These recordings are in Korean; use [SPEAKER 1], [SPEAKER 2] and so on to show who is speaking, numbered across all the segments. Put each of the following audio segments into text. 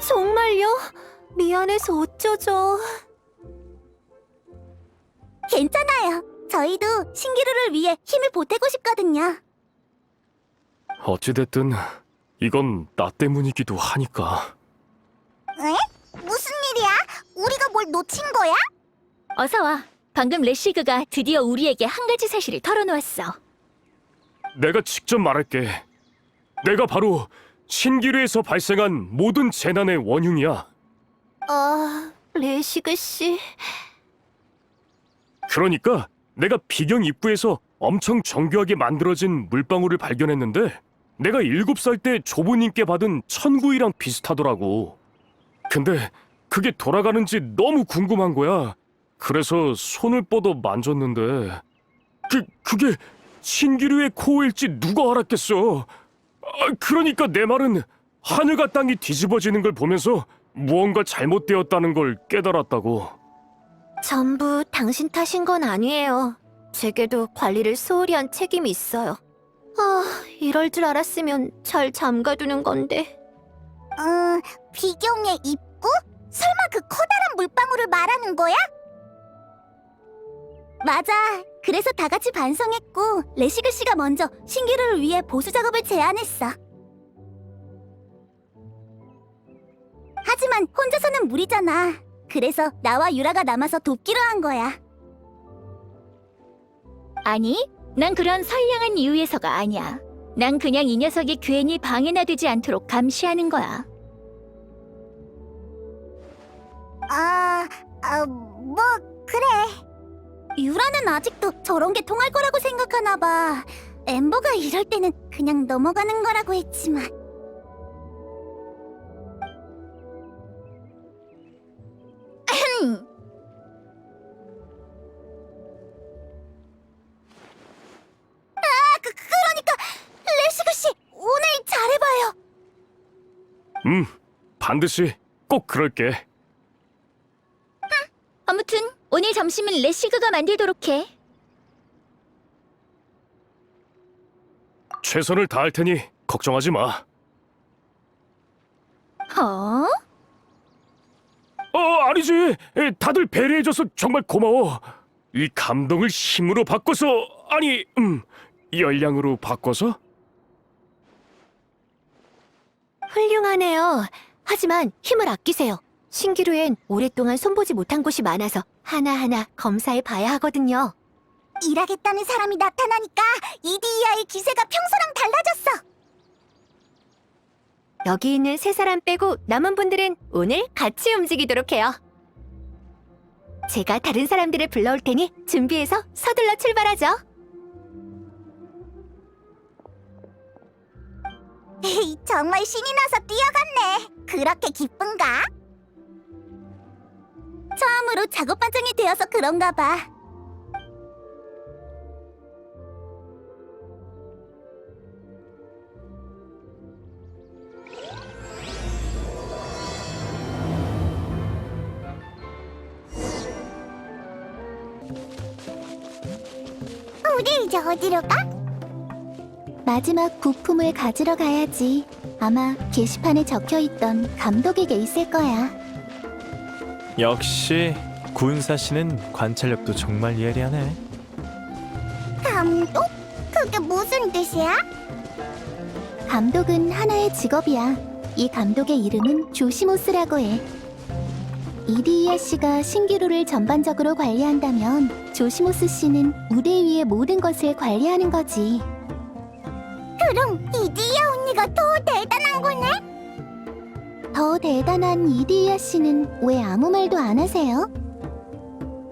[SPEAKER 1] 정말요? 미안해서 어쩌죠.
[SPEAKER 2] 괜찮아요. 저희도 신기루를 위해 힘을 보태고 싶거든요.
[SPEAKER 3] 어찌됐든 이건 나 때문이기도 하니까.
[SPEAKER 2] 에? 무슨 일이야? 우리가 뭘 놓친 거야?
[SPEAKER 1] 어서 와. 방금 레시그가 드디어 우리에게 한 가지 사실을 털어놓았어.
[SPEAKER 3] 내가 직접 말할게. 내가 바로 신기루에서 발생한 모든 재난의 원흉이야.
[SPEAKER 1] 레시그 씨.
[SPEAKER 3] 그러니까 내가 비경 입구에서 엄청 정교하게 만들어진 물방울을 발견했는데 내가 7살 때 조부님께 받은 천구이랑 비슷하더라고. 근데 그게 돌아가는지 너무 궁금한 거야. 그래서 손을 뻗어 만졌는데 그게 신기루의 코어일지 누가 알았겠어. 그러니까 내 말은 하늘과 땅이 뒤집어지는 걸 보면서 무언가 잘못되었다는 걸 깨달았다고.
[SPEAKER 1] 전부 당신 탓인 건 아니에요. 제게도 관리를 소홀히 한 책임이 있어요. 이럴 줄 알았으면 잘 잠가두는 건데.
[SPEAKER 2] 비경의 입구? 설마 그 커다란 물방울을 말하는 거야? 맞아. 그래서 다 같이 반성했고 레시그 씨가 먼저 신기루를 위해 보수 작업을 제안했어. 하지만 혼자서는 무리잖아. 그래서 나와 유라가 남아서 돕기로 한 거야.
[SPEAKER 1] 아니, 난 그런 선량한 이유에서가 아니야. 난 그냥 이 녀석이 괜히 방해나 되지 않도록 감시하는 거야.
[SPEAKER 2] 뭐 그래. 유라는 아직도 저런 게 통할 거라고 생각하나 봐. 엠버가 이럴 때는 그냥 넘어가는 거라고 했지만. 그러니까 레시그 씨 오늘 잘해봐요.
[SPEAKER 3] 반드시 꼭 그럴게.
[SPEAKER 1] 아무튼 오늘 점심은 레시그가 만들도록 해.
[SPEAKER 3] 최선을 다할 테니 걱정하지 마.
[SPEAKER 1] 어?
[SPEAKER 3] 아니지. 다들 배려해줘서 정말 고마워. 이 감동을 힘으로 바꿔서, 아니, 열량으로 바꿔서?
[SPEAKER 1] 훌륭하네요. 하지만 힘을 아끼세요. 신기루엔 오랫동안 손보지 못한 곳이 많아서 하나하나 검사해 봐야 하거든요.
[SPEAKER 2] 일하겠다는 사람이 나타나니까 이디이아의 기세가 평소랑 달라졌어.
[SPEAKER 1] 여기 있는 세 사람 빼고 남은 분들은 오늘 같이 움직이도록 해요. 제가 다른 사람들을 불러올 테니 준비해서 서둘러 출발하죠.
[SPEAKER 2] 정말 신이 나서 뛰어갔네. 그렇게 기쁜가? 처음으로 작업 반장이 되어서 그런가 봐. 우리 이제 어디로 가? 마지막 부품을 가지러 가야지. 아마 게시판에 적혀있던 감독에게 있을 거야.
[SPEAKER 4] 역시 군사 씨는 관찰력도 정말 예리하네.
[SPEAKER 2] 감독? 그게 무슨 뜻이야? 감독은 하나의 직업이야. 이 감독의 이름은 조시모스라고 해. 이디이아 씨가 신기루를 전반적으로 관리한다면 조시모스 씨는 무대 위의 모든 것을 관리하는 거지. 그럼 이디이아 언니가 더 대단한 거네? 더 대단한 이디이아 씨는 왜 아무 말도 안 하세요?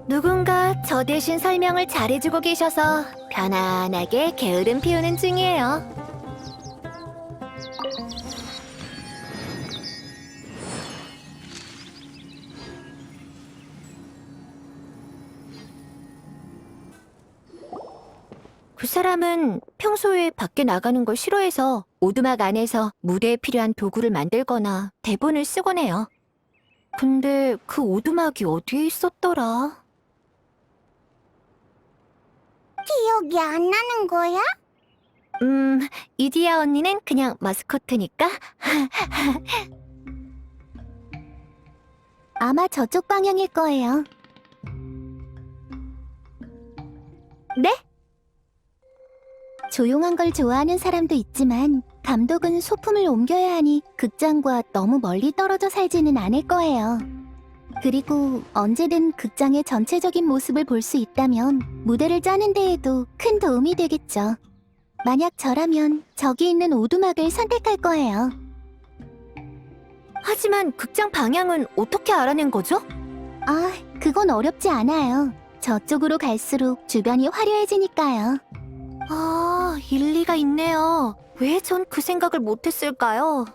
[SPEAKER 1] 누군가 저 대신 설명을 잘해주고 계셔서 편안하게 게으름 피우는 중이에요. 그 사람은 평소에 밖에 나가는 걸 싫어해서 오두막 안에서 무대에 필요한 도구를 만들거나 대본을 쓰곤 해요. 근데 그 오두막이 어디에 있었더라?
[SPEAKER 2] 기억이 안 나는 거야?
[SPEAKER 1] 이디야 언니는 그냥 마스코트니까.
[SPEAKER 2] 아마 저쪽 방향일 거예요.
[SPEAKER 1] 네?
[SPEAKER 2] 조용한 걸 좋아하는 사람도 있지만 감독은 소품을 옮겨야 하니 극장과 너무 멀리 떨어져 살지는 않을 거예요. 그리고 언제든 극장의 전체적인 모습을 볼 수 있다면 무대를 짜는 데에도 큰 도움이 되겠죠. 만약 저라면 저기 있는 오두막을 선택할 거예요.
[SPEAKER 1] 하지만 극장 방향은 어떻게 알아낸 거죠?
[SPEAKER 2] 아, 그건 어렵지 않아요. 저쪽으로 갈수록 주변이 화려해지니까요.
[SPEAKER 1] 아, 일리가 있네요. 왜 전 그 생각을 못했을까요?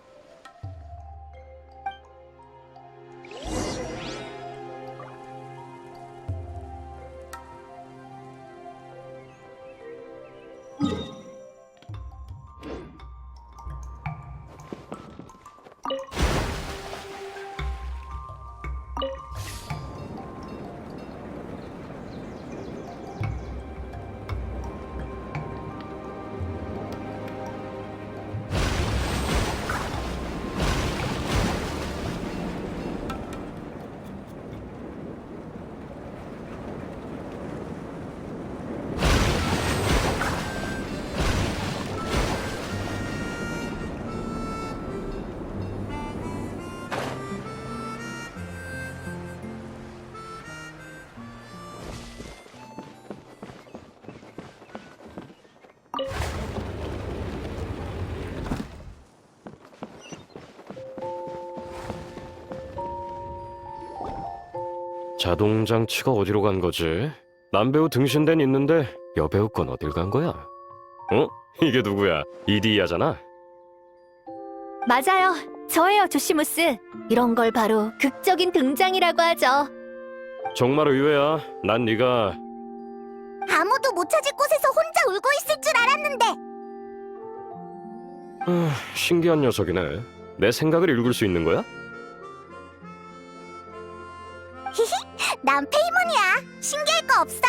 [SPEAKER 3] 자동 장치가 어디로 간 거지? 남배우 등신대는 있는데 여배우 건 어딜 간 거야? 어? 이게 누구야? 이디야잖아?
[SPEAKER 1] 맞아요. 저예요, 조시무스. 이런 걸 바로 극적인 등장이라고 하죠.
[SPEAKER 3] 정말 의외야. 난 네가
[SPEAKER 2] 아무도 못 찾을 곳에서 혼자 울고 있을 줄 알았는데.
[SPEAKER 3] 신기한 녀석이네. 내 생각을 읽을 수 있는 거야?
[SPEAKER 2] 난 페이몬이야. 신기할 거 없어.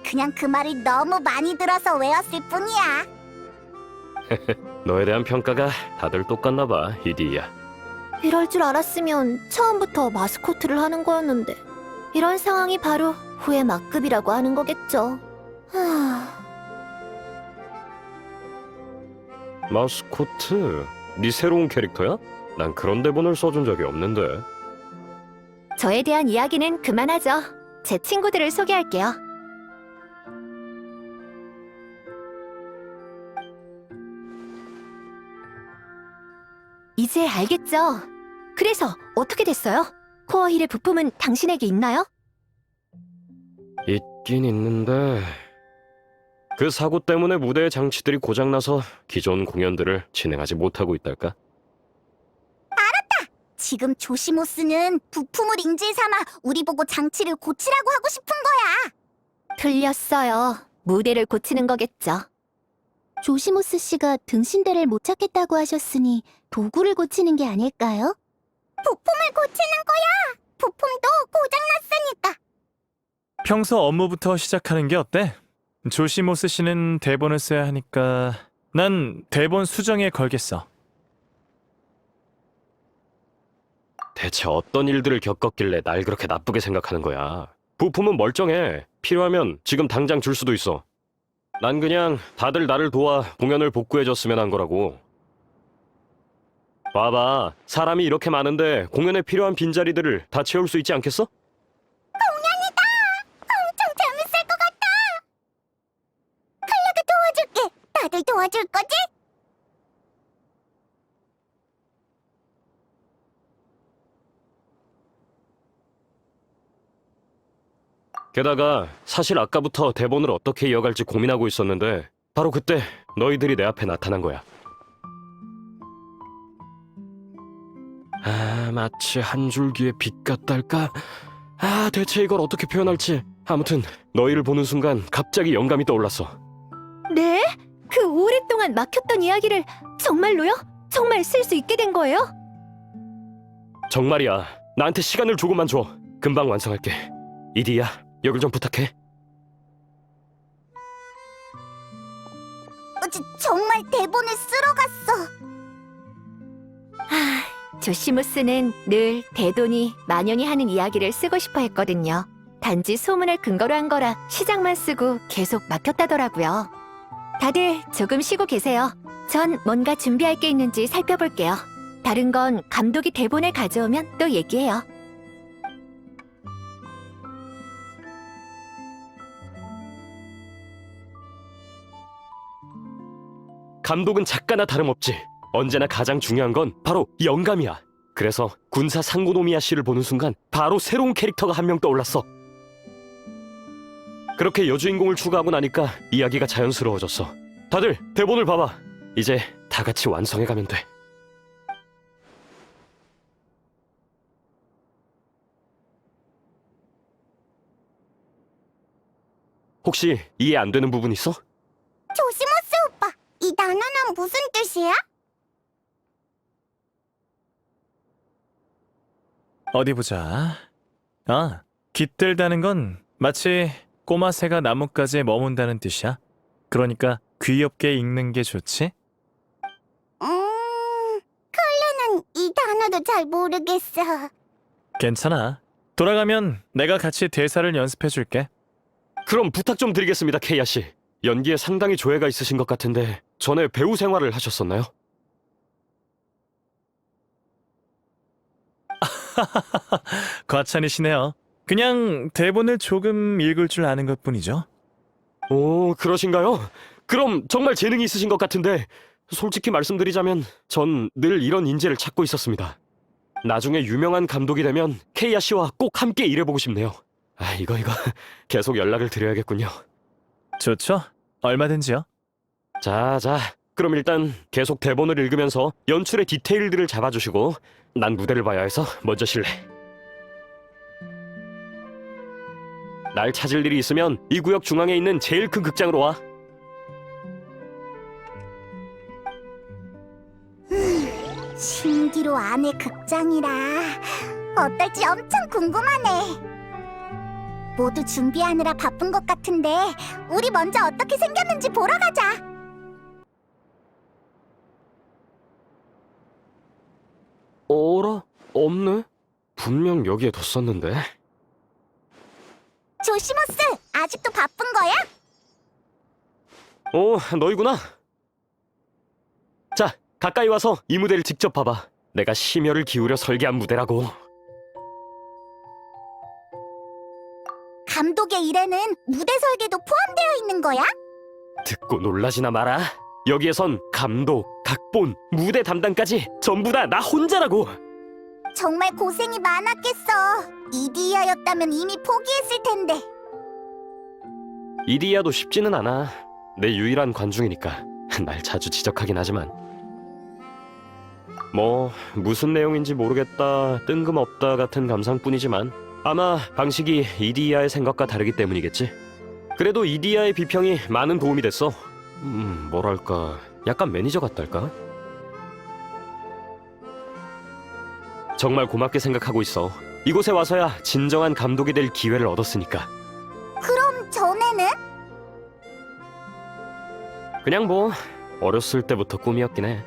[SPEAKER 2] 그냥 그 말을 너무 많이 들어서 외웠을 뿐이야.
[SPEAKER 3] 너에 대한 평가가 다들 똑같나 봐, 이디야.
[SPEAKER 1] 이럴 줄 알았으면 처음부터 마스코트를 하는 거였는데 이런 상황이 바로 후회 막급이라고 하는 거겠죠.
[SPEAKER 3] 마스코트? 네 새로운 캐릭터야? 난 그런 대본을 써준 적이 없는데.
[SPEAKER 1] 저에 대한 이야기는 그만하죠. 제 친구들을 소개할게요. 이제 알겠죠? 그래서 어떻게 됐어요? 코어 힐의 부품은 당신에게 있나요?
[SPEAKER 3] 있긴 있는데 그 사고 때문에 무대의 장치들이 고장나서 기존 공연들을 진행하지 못하고 있달까?
[SPEAKER 2] 지금 조시모스는 부품을 인질 삼아 우리 보고 장치를 고치라고 하고 싶은 거야.
[SPEAKER 1] 틀렸어요. 무대를 고치는 거겠죠.
[SPEAKER 2] 조시모스 씨가 등신대를 못 찾겠다고 하셨으니 도구를 고치는 게 아닐까요? 부품을 고치는 거야. 부품도 고장났으니까.
[SPEAKER 4] 평소 업무부터 시작하는 게 어때? 조시모스 씨는 대본을 써야 하니까 난 대본 수정에 걸겠어.
[SPEAKER 3] 대체 어떤 일들을 겪었길래 날 그렇게 나쁘게 생각하는 거야? 부품은 멀쩡해. 필요하면 지금 당장 줄 수도 있어. 난 그냥 다들 나를 도와 공연을 복구해줬으면 한 거라고. 봐봐, 사람이 이렇게 많은데 공연에 필요한 빈자리들을 다 채울 수 있지 않겠어?
[SPEAKER 2] 엄청 재밌을 것 같아. 클레가 도와줄게. 다들 도와줄 거지?
[SPEAKER 3] 게다가 사실 아까부터 대본을 어떻게 이어갈지 고민하고 있었는데 바로 그때 너희들이 내 앞에 나타난 거야. 아, 마치 한 줄기의 빛 같달까? 아, 대체 이걸 어떻게 표현할지. 아무튼 너희를 보는 순간 갑자기 영감이 떠올랐어.
[SPEAKER 1] 네? 그 오랫동안 막혔던 이야기를 정말로요? 정말 쓸 수 있게 된 거예요?
[SPEAKER 3] 정말이야. 나한테 시간을 조금만 줘. 금방 완성할게. 이디야, 여길 좀 부탁해.
[SPEAKER 2] 정말 대본을 쓰러 갔어.
[SPEAKER 1] 조시모스는 늘 대돈이 만연히 하는 이야기를 쓰고 싶어 했거든요. 단지 소문을 근거로 한 거라 시작만 쓰고 계속 막혔다더라고요. 다들 조금 쉬고 계세요. 전 뭔가 준비할 게 있는지 살펴볼게요. 다른 건 감독이 대본을 가져오면 또 얘기해요.
[SPEAKER 5] 감독은 작가나 다름없지. 언제나 가장 중요한 건 바로 영감이야. 그래서 군사 상고노미야 씨를 보는 순간 바로 새로운 캐릭터가 한 명 떠올랐어. 그렇게 여주인공을 추가하고 나니까 이야기가 자연스러워졌어. 다들 대본을 봐봐. 이제 다 같이 완성해가면 돼. 혹시 이해 안 되는 부분 있어?
[SPEAKER 2] 조시모스 오빠, 이 단어는 무슨 뜻이야?
[SPEAKER 4] 어디 보자. 아, 깃들다는 건 마치 꼬마 새가 나뭇가지에 머문다는 뜻이야. 그러니까 귀엽게 읽는 게 좋지?
[SPEAKER 2] 클레는 이 단어도 잘 모르겠어.
[SPEAKER 4] 괜찮아. 돌아가면 내가 같이 대사를 연습해 줄게.
[SPEAKER 5] 그럼 부탁 좀 드리겠습니다, 케이아 씨. 연기에 상당히 조예가 있으신 것 같은데 전에 배우 생활을 하셨었나요?
[SPEAKER 4] 과찬이시네요. 그냥 대본을 조금 읽을 줄 아는 것뿐이죠.
[SPEAKER 5] 오, 그러신가요? 그럼 정말 재능이 있으신 것 같은데 솔직히 말씀드리자면 전 늘 이런 인재를 찾고 있었습니다. 나중에 유명한 감독이 되면 케이아 씨와 꼭 함께 일해보고 싶네요. 이거 계속 연락을 드려야겠군요.
[SPEAKER 4] 좋죠? 얼마든지요.
[SPEAKER 5] 자, 그럼 일단 계속 대본을 읽으면서 연출의 디테일들을 잡아주시고 난 무대를 봐야 해서 먼저 실례. 날 찾을 일이 있으면 이 구역 중앙에 있는 제일 큰 극장으로 와.
[SPEAKER 2] 신기루 안에 극장이라 어떨지 엄청 궁금하네. 모두 준비하느라 바쁜 것 같은데 우리 먼저 어떻게 생겼는지 보러 가자.
[SPEAKER 5] 어라? 없네? 분명 여기에 뒀었는데.
[SPEAKER 2] 조시모스, 아직도 바쁜 거야?
[SPEAKER 5] 너희구나. 자, 가까이 와서 이 무대를 직접 봐봐. 내가 심혈을 기울여 설계한 무대라고.
[SPEAKER 2] 감독의 일에는 무대 설계도 포함되어 있는 거야?
[SPEAKER 5] 듣고 놀라지나 마라. 여기에선 감독, 각본, 무대 담당까지 전부 다 나 혼자라고.
[SPEAKER 2] 정말 고생이 많았겠어. 이디야였다면 이미 포기했을 텐데.
[SPEAKER 5] 이디야도 쉽지는 않아. 내 유일한 관중이니까 날 자주 지적하긴 하지만. 뭐 무슨 내용인지 모르겠다, 뜬금없다 같은 감상뿐이지만 아마 방식이 이디야의 생각과 다르기 때문이겠지. 그래도 이디야의 비평이 많은 도움이 됐어. 뭐랄까, 약간 매니저 같달까? 정말 고맙게 생각하고 있어. 이곳에 와서야 진정한 감독이 될 기회를 얻었으니까.
[SPEAKER 2] 그럼 전에는?
[SPEAKER 5] 그냥 뭐 어렸을 때부터 꿈이었긴 해.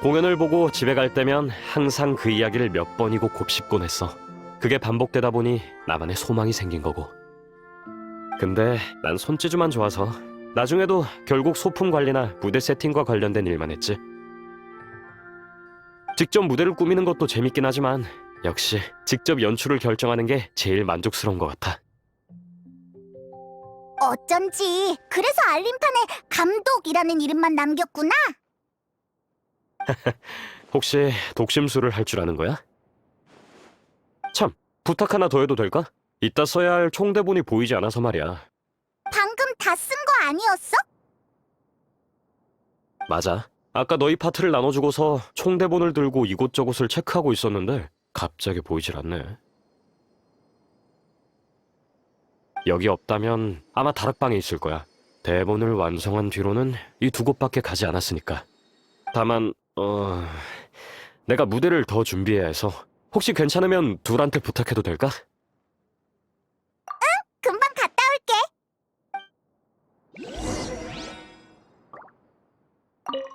[SPEAKER 5] 공연을 보고 집에 갈 때면 항상 그 이야기를 몇 번이고 곱씹곤 했어. 그게 반복되다 보니 나만의 소망이 생긴 거고. 근데 난 손재주만 좋아서 나중에도 결국 소품 관리나 무대 세팅과 관련된 일만 했지. 직접 무대를 꾸미는 것도 재밌긴 하지만 역시 직접 연출을 결정하는 게 제일 만족스러운 것 같아.
[SPEAKER 2] 어쩐지 그래서 알림판에 감독이라는 이름만 남겼구나.
[SPEAKER 5] 혹시 독심술을 할 줄 아는 거야? 참, 부탁 하나 더 해도 될까? 이따 써야 할 총대본이 보이지 않아서 말이야.
[SPEAKER 2] 방금 다 쓴 거 아니었어?
[SPEAKER 5] 맞아. 아까 너희 파트를 나눠주고서 총대본을 들고 이곳저곳을 체크하고 있었는데 갑자기 보이질 않네. 여기 없다면 아마 다락방에 있을 거야. 대본을 완성한 뒤로는 이 두 곳밖에 가지 않았으니까. 다만 내가 무대를 더 준비해야 해서 혹시 괜찮으면 둘한테 부탁해도 될까?
[SPEAKER 2] 금방 갔다 올게.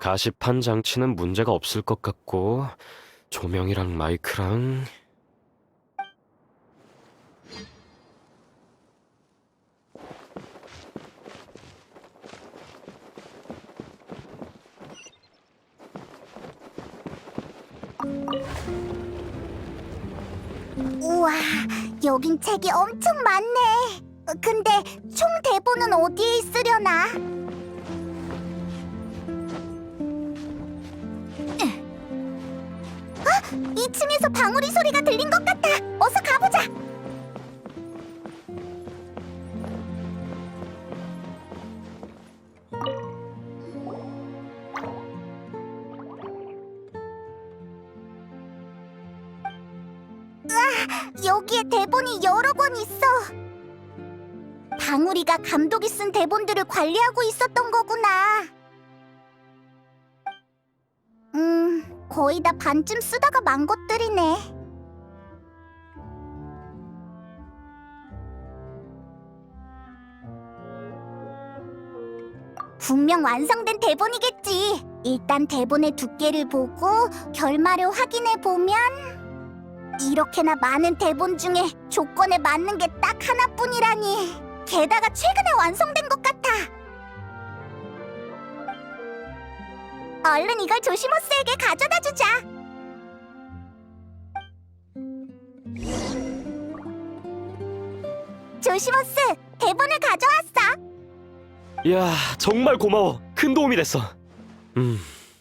[SPEAKER 5] 가시판 장치는 문제가 없을 것 같고 조명이랑 마이크랑
[SPEAKER 2] 우와, 여긴 책이 엄청 많네. 근데 총 대본은 어디에 있으려나? 2층에서 방울이 소리가 들린 것 같아. 어서 가보자. 여기에 대본이 여러 권 있어. 방울이가 감독이 쓴 대본들을 관리하고 있었던 거구나. 거의 다 반쯤 쓰다가 만 것들이네. 분명 완성된 대본이겠지. 일단 대본의 두께를 보고 결말을 확인해 보면 이렇게나 많은 대본 중에 조건에 맞는 게 딱 하나뿐이라니. 게다가 최근에 완성된 것 같아. 얼른 이걸 조시모스에게 가져다 주자. 조시모스, 대본을 가져왔어.
[SPEAKER 5] 이야, 정말 고마워. 큰 도움이 됐어.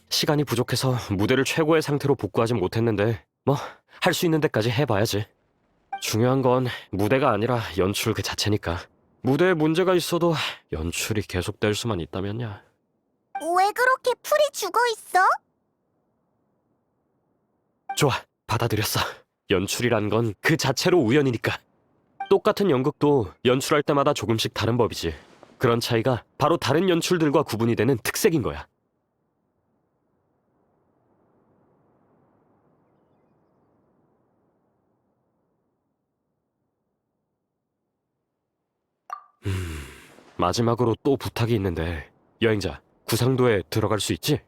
[SPEAKER 5] 시간이 부족해서 무대를 최고의 상태로 복구하진 못했는데 뭐 할 수 있는 데까지 해봐야지. 중요한 건 무대가 아니라 연출 그 자체니까. 무대에 문제가 있어도 연출이 계속될 수만 있다면야.
[SPEAKER 2] 왜 그렇게 풀이 죽어 있어?
[SPEAKER 5] 좋아, 받아들였어. 연출이란 건 그 자체로 우연이니까. 똑같은 연극도 연출할 때마다 조금씩 다른 법이지. 그런 차이가 바로 다른 연출들과 구분이 되는 특색인 거야. 마지막으로 또 부탁이 있는데, 여행자, 구상도에 들어갈 수 있지?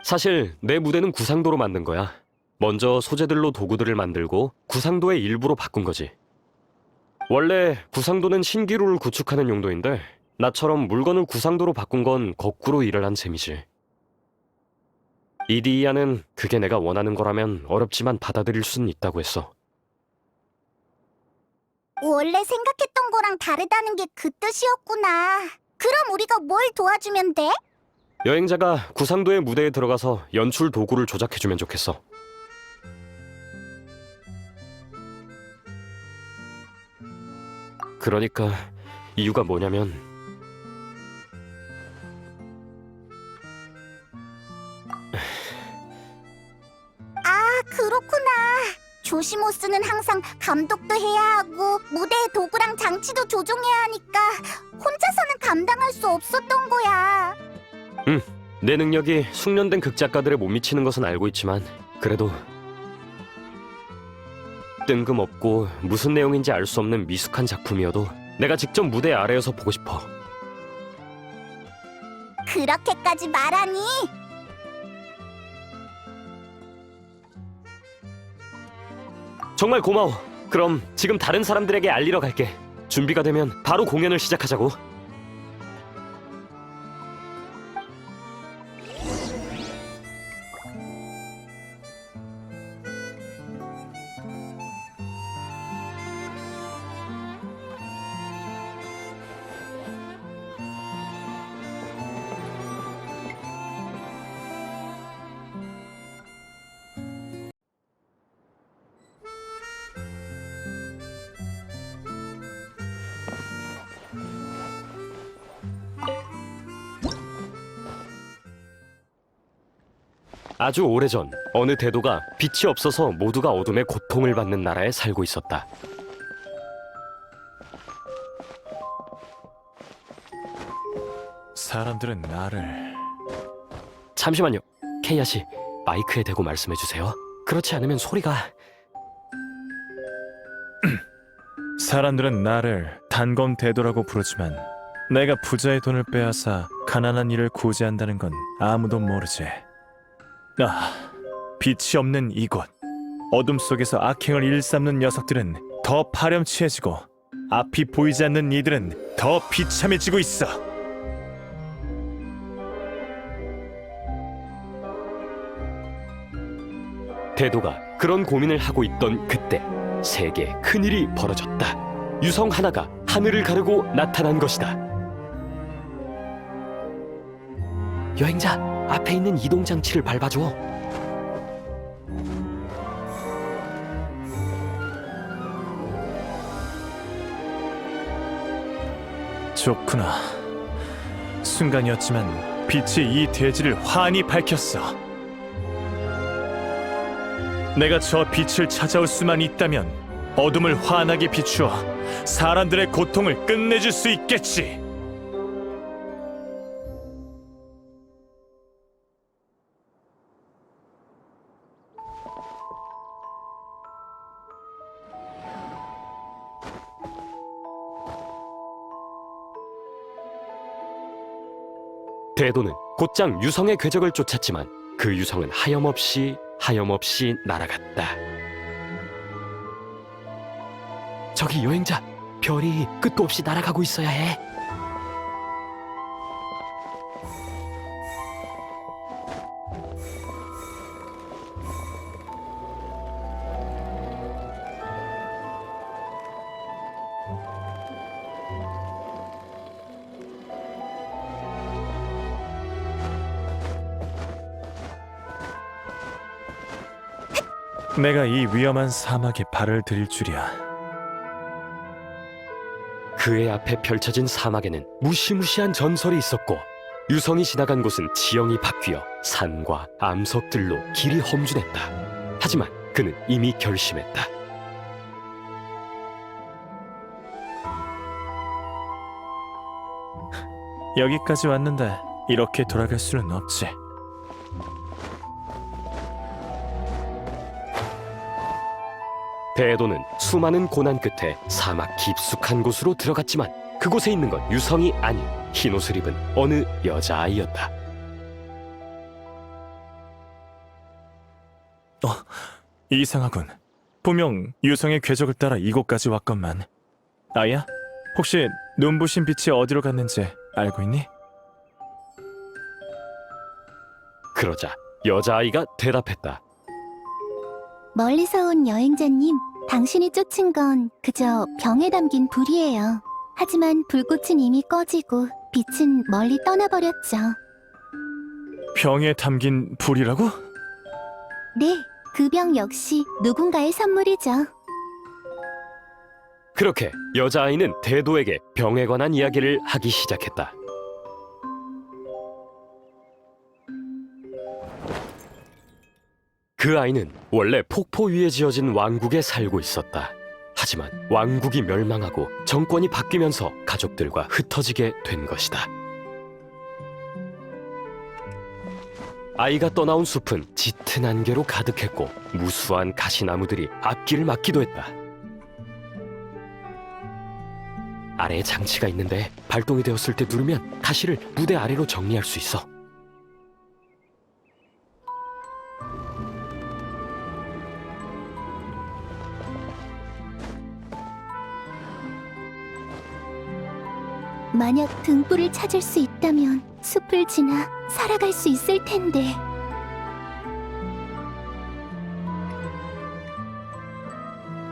[SPEAKER 5] 사실 내 무대는 구상도로 만든 거야. 먼저 소재들로 도구들을 만들고 구상도의 일부로 바꾼 거지. 원래 구상도는 신기루를 구축하는 용도인데 나처럼 물건을 구상도로 바꾼 건 거꾸로 일을 한 셈이지. 이디야는 그게 내가 원하는 거라면 어렵지만 받아들일 수는 있다고 했어.
[SPEAKER 2] 원래 생각했던 거랑 다르다는 게 그 뜻이었구나. 그럼 우리가 뭘 도와주면 돼?
[SPEAKER 5] 여행자가 구상도의 무대에 들어가서 연출 도구를 조작해주면 좋겠어. 그러니까 이유가 뭐냐면
[SPEAKER 2] 아, 그렇구나. 조시모스는 항상 감독도 해야 하고 무대의 도구랑 장치도 조종해야 하니까 혼자서는 감당할 수 없었던 거야.
[SPEAKER 5] 내 능력이 숙련된 극작가들에 못 미치는 것은 알고 있지만 그래도 뜬금없고 무슨 내용인지 알 수 없는 미숙한 작품이어도 내가 직접 무대 아래에서 보고 싶어.
[SPEAKER 2] 그렇게까지 말하니?
[SPEAKER 5] 정말 고마워. 그럼 지금 다른 사람들에게 알리러 갈게. 준비가 되면 바로 공연을 시작하자고. 아주 오래전 어느 대도가 빛이 없어서 모두가 어둠의 고통을 받는 나라에 살고 있었다.
[SPEAKER 4] 사람들은 나를
[SPEAKER 5] 잠시만요. 케이아 씨, 마이크에 대고 말씀해 주세요. 그렇지 않으면 소리가...
[SPEAKER 4] 사람들은 나를 단검 대도라고 부르지만 내가 부자의 돈을 빼앗아 가난한 이를 구제한다는 건 아무도 모르지. 빛이 없는 이곳, 어둠 속에서 악행을 일삼는 녀석들은 더 파렴치해지고 앞이 보이지 않는 이들은 더 비참해지고 있어.
[SPEAKER 5] 대도가 그런 고민을 하고 있던 그때 세계에 큰일이 벌어졌다. 유성 하나가 하늘을 가르고 나타난 것이다. 여행자, 앞에 있는 이동 장치를 밟아줘.
[SPEAKER 4] 좋구나. 순간이었지만 빛이 이 대지를 환히 밝혔어. 내가 저 빛을 찾아올 수만 있다면 어둠을 환하게 비추어 사람들의 고통을 끝내줄 수 있겠지.
[SPEAKER 5] 대도는 곧장 유성의 궤적을 쫓았지만 그 유성은 하염없이 날아갔다. 저기 여행자, 별이 끝도 없이 날아가고 있어야 해.
[SPEAKER 4] 내가 이 위험한 사막에 발을 들일 줄이야.
[SPEAKER 5] 그의 앞에 펼쳐진 사막에는 무시무시한 전설이 있었고 유성이 지나간 곳은 지형이 바뀌어 산과 암석들로 길이 험준했다. 하지만 그는 이미 결심했다.
[SPEAKER 4] 여기까지 왔는데 이렇게 돌아갈 수는 없지.
[SPEAKER 5] 대도는 수많은 고난 끝에 사막 깊숙한 곳으로 들어갔지만 그곳에 있는 건 유성이 아닌 흰옷을 입은 어느 여자아이였다.
[SPEAKER 4] 이상하군. 분명 유성의 궤적을 따라 이곳까지 왔건만. 아이야, 혹시 눈부신 빛이 어디로 갔는지 알고 있니?
[SPEAKER 5] 그러자 여자아이가 대답했다.
[SPEAKER 2] 멀리서 온 여행자님, 당신이 쫓은 건 그저 병에 담긴 불이에요. 하지만 불꽃은 이미 꺼지고 빛은 멀리 떠나버렸죠.
[SPEAKER 4] 병에 담긴 불이라고?
[SPEAKER 2] 네, 그 병 역시 누군가의 선물이죠.
[SPEAKER 5] 그렇게 여자아이는 대도에게 병에 관한 이야기를 하기 시작했다. 그 아이는 원래 폭포 위에 지어진 왕국에 살고 있었다. 하지만 왕국이 멸망하고 정권이 바뀌면서 가족들과 흩어지게 된 것이다. 아이가 떠나온 숲은 짙은 안개로 가득했고 무수한 가시나무들이 앞길을 막기도 했다. 아래에 장치가 있는데 발동이 되었을 때 누르면 가시를 무대 아래로 정리할 수 있어.
[SPEAKER 2] 만약 등불을 찾을 수 있다면 숲을 지나 살아갈 수 있을 텐데.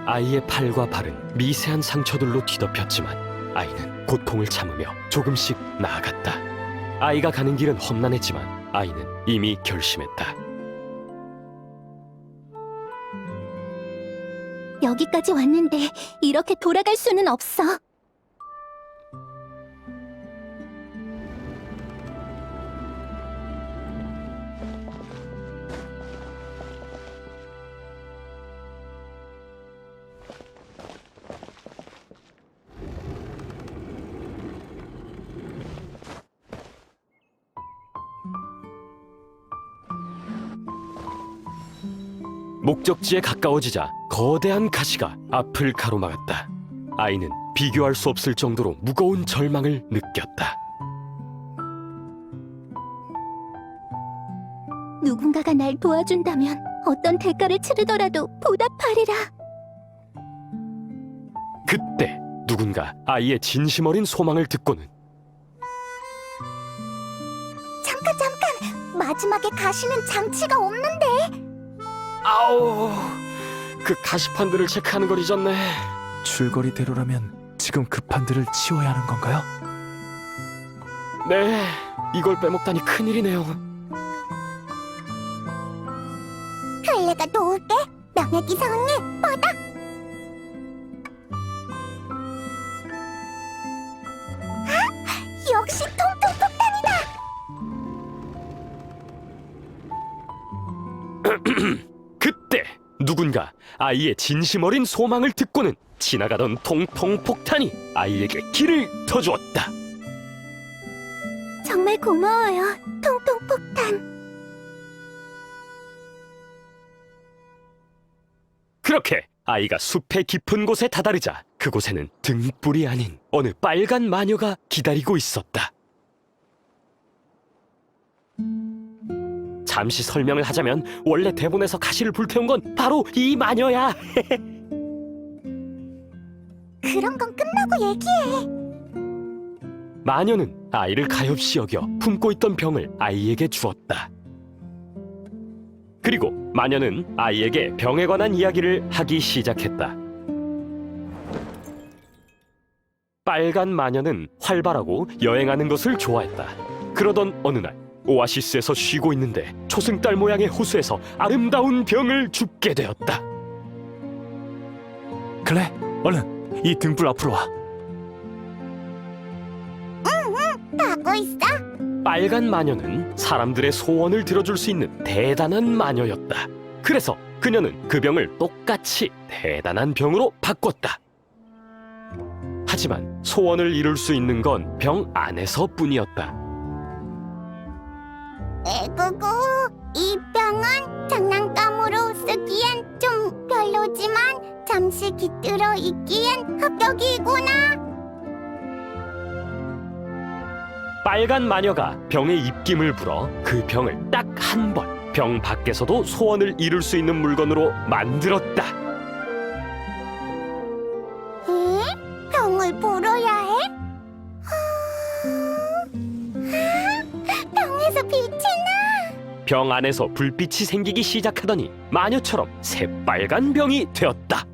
[SPEAKER 5] 아이의 팔과 발은 미세한 상처들로 뒤덮였지만 아이는 고통을 참으며 조금씩 나아갔다. 아이가 가는 길은 험난했지만 아이는 이미 결심했다.
[SPEAKER 2] 여기까지 왔는데 이렇게 돌아갈 수는 없어.
[SPEAKER 5] 목적지에 가까워지자 거대한 가시가 앞을 가로막았다. 아이는 비교할 수 없을 정도로 무거운 절망을 느꼈다.
[SPEAKER 2] 누군가가 날 도와준다면 어떤 대가를 치르더라도 보답하리라.
[SPEAKER 5] 그때 누군가 아이의 진심 어린 소망을 듣고는
[SPEAKER 2] 잠깐! 마지막에 가시는 장치가 없는데.
[SPEAKER 5] 아우, 그 가시판들을 체크하는 걸 잊었네.
[SPEAKER 4] 줄거리대로라면 지금 그 판들을 치워야 하는 건가요?
[SPEAKER 5] 네, 이걸 빼먹다니 큰일이네요.
[SPEAKER 2] 클레가 도울게. 명예기사언니 받아. 역시 통통폭탄이다.
[SPEAKER 5] 그때 누군가 아이의 진심 어린 소망을 듣고는 지나가던 통통폭탄이 아이에게 길을 터주었다.
[SPEAKER 2] 정말 고마워요, 통통폭탄.
[SPEAKER 5] 그렇게 아이가 숲의 깊은 곳에 다다르자 그곳에는 등불이 아닌 어느 빨간 마녀가 기다리고 있었다. 잠시 설명을 하자면 원래 대본에서 가시를 불태운 건 바로 이 마녀야.
[SPEAKER 2] 그런 건 끝나고 얘기해.
[SPEAKER 5] 마녀는 아이를 가엾이 여겨 품고 있던 병을 아이에게 주었다. 그리고 마녀는 아이에게 병에 관한 이야기를 하기 시작했다. 빨간 마녀는 활발하고 여행하는 것을 좋아했다. 그러던 어느 날 오아시스에서 쉬고 있는데 초승달 모양의 호수에서 아름다운 병을 줍게 되었다.
[SPEAKER 4] 클레, 얼른 이 등불 앞으로 와.
[SPEAKER 2] 하고 있어.
[SPEAKER 5] 빨간 마녀는 사람들의 소원을 들어줄 수 있는 대단한 마녀였다. 그래서 그녀는 그 병을 똑같이 대단한 병으로 바꿨다. 하지만 소원을 이룰 수 있는 건 병 안에서뿐이었다.
[SPEAKER 2] 에구구, 이 병은 장난감으로 쓰기엔 좀 별로지만 잠시 깃들어 있기엔 합격이구나.
[SPEAKER 5] 빨간 마녀가 병에 입김을 불어 그 병을 딱 한 번 병 밖에서도 소원을 이룰 수 있는 물건으로 만들었다.
[SPEAKER 2] 에? 병을 불어야 해? 병에서 빛이 나.
[SPEAKER 5] 병 안에서 불빛이 생기기 시작하더니 마녀처럼 새빨간 병이 되었다.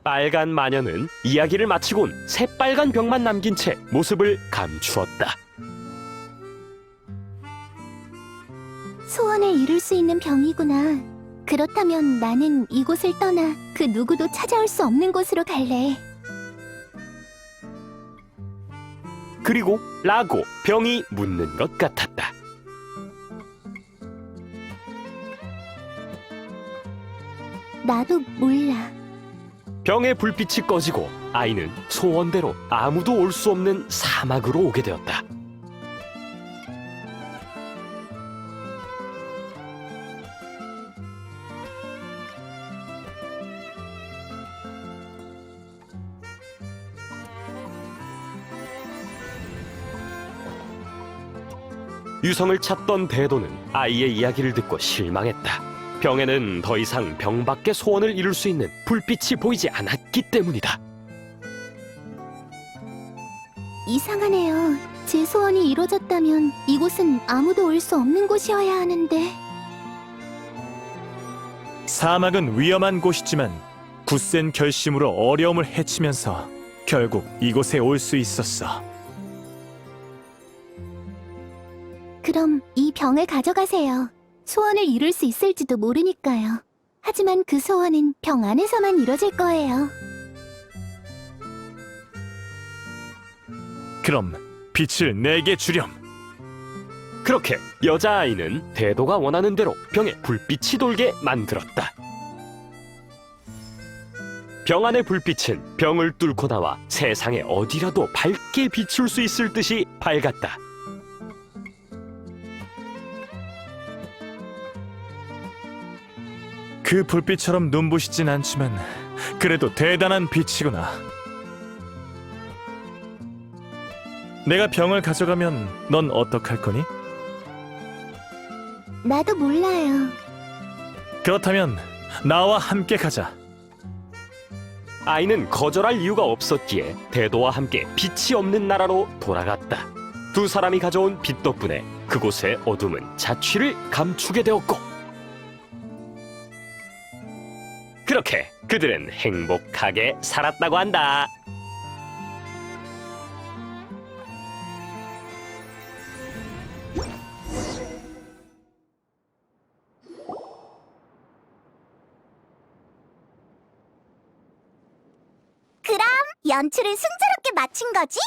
[SPEAKER 5] 빨간 마녀는 이야기를 마치곤 새빨간 병만 남긴 채 모습을 감추었다.
[SPEAKER 2] 소원을 이룰 수 있는 병이구나. 그렇다면 나는 이곳을 떠나 그 누구도 찾아올 수 없는 곳으로 갈래.
[SPEAKER 5] 그리고 라고 병이 묻는 것 같았다.
[SPEAKER 2] 나도 몰라.
[SPEAKER 5] 병의 불빛이 꺼지고 아이는 소원대로 아무도 올 수 없는 사막으로 오게 되었다. 유성을 찾던 대도는 아이의 이야기를 듣고 실망했다. 병에는 더 이상 병 밖의 소원을 이룰 수 있는 불빛이 보이지 않았기 때문이다.
[SPEAKER 2] 이상하네요. 제 소원이 이루어졌다면 이곳은 아무도 올 수 없는 곳이어야 하는데.
[SPEAKER 4] 사막은 위험한 곳이지만 굳센 결심으로 어려움을 헤치면서 결국 이곳에 올 수 있었어.
[SPEAKER 2] 그럼 이 병을 가져가세요. 소원을 이룰 수 있을지도 모르니까요. 하지만 그 소원은 병 안에서만 이뤄질 거예요.
[SPEAKER 4] 그럼 빛을 내게 주렴.
[SPEAKER 5] 그렇게 여자아이는 대도가 원하는 대로 병에 불빛이 돌게 만들었다. 병 안의 불빛은 병을 뚫고 나와 세상에 어디라도 밝게 비출 수 있을 듯이 밝았다.
[SPEAKER 4] 그 불빛처럼 눈부시진 않지만 그래도 대단한 빛이구나. 내가 병을 가져가면 넌 어떡할 거니?
[SPEAKER 2] 나도 몰라요.
[SPEAKER 4] 그렇다면 나와 함께 가자.
[SPEAKER 5] 아이는 거절할 이유가 없었기에 대도와 함께 빛이 없는 나라로 돌아갔다. 두 사람이 가져온 빛 덕분에 그곳의 어둠은 자취를 감추게 되었고, 그렇게 그들은 행복하게 살았다고 한다.
[SPEAKER 2] 그럼 연출을 순조롭게 마친 거지?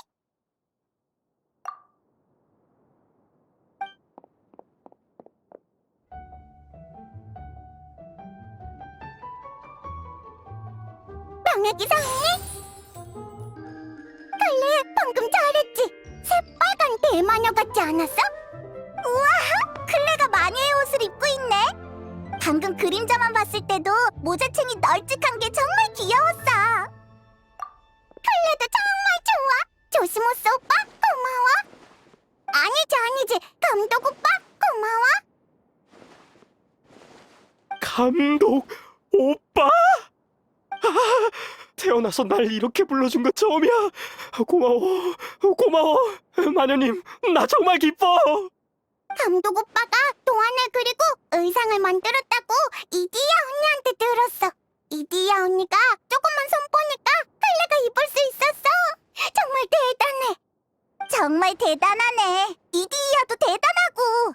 [SPEAKER 2] 방학 이상해? 칼레 방금 잘했지? 새빨간 대마녀 같지 않았어? 우와, 클레가 마녀의 옷을 입고 있네. 방금 그림자만 봤을 때도 모자챙이 널찍한 게 정말 귀여웠어. 클레도 정말 좋아. 조시모스 오빠 고마워. 아니지 감독 오빠 고마워.
[SPEAKER 5] 감독 오빠? 태어나서 날 이렇게 불러준 거 처음이야. 고마워. 마녀님, 나 정말 기뻐.
[SPEAKER 2] 감독 오빠가 도안을 그리고 의상을 만들었다고 이디야 언니한테 들었어. 이디야 언니가 조금만 손보니까 클레가 입을 수 있었어. 정말 대단하네. 이디야도 대단하고.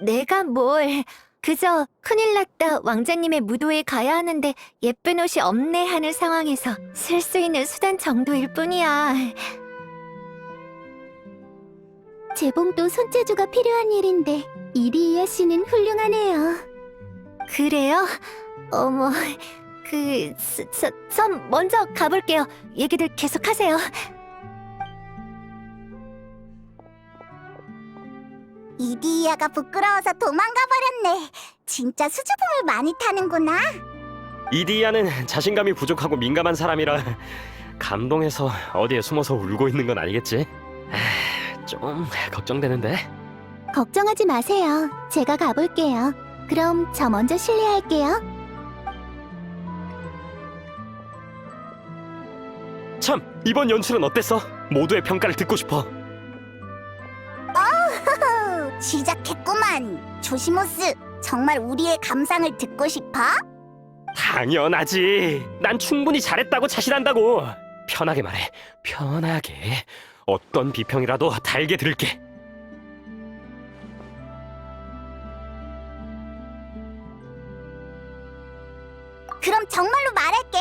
[SPEAKER 1] 내가 뭘... 그저 큰일 났다 왕자님의 무도에 가야 하는데 예쁜 옷이 없네 하는 상황에서 쓸 수 있는 수단 정도일 뿐이야.
[SPEAKER 2] 재봉도 손재주가 필요한 일인데 이디야 씨는 훌륭하네요.
[SPEAKER 1] 그래요? 어머... 전 먼저 가볼게요. 얘기들 계속하세요.
[SPEAKER 2] 이디야가 부끄러워서 도망가 버렸네. 진짜 수줍음을 많이 타는구나.
[SPEAKER 5] 이디야는 자신감이 부족하고 민감한 사람이라 감동해서 어디에 숨어서 울고 있는 건 아니겠지? 좀 걱정되는데.
[SPEAKER 2] 걱정하지 마세요. 제가 가볼게요. 그럼 저 먼저 실례할게요.
[SPEAKER 5] 참, 이번 연출은 어땠어? 모두의 평가를 듣고 싶어.
[SPEAKER 2] 시작했구만. 조시모스, 정말 우리의 감상을 듣고 싶어?
[SPEAKER 5] 당연하지. 난 충분히 잘했다고 자신한다고. 편하게 말해. 편하게. 어떤 비평이라도 달게 들을게.
[SPEAKER 2] 그럼 정말로 말할게.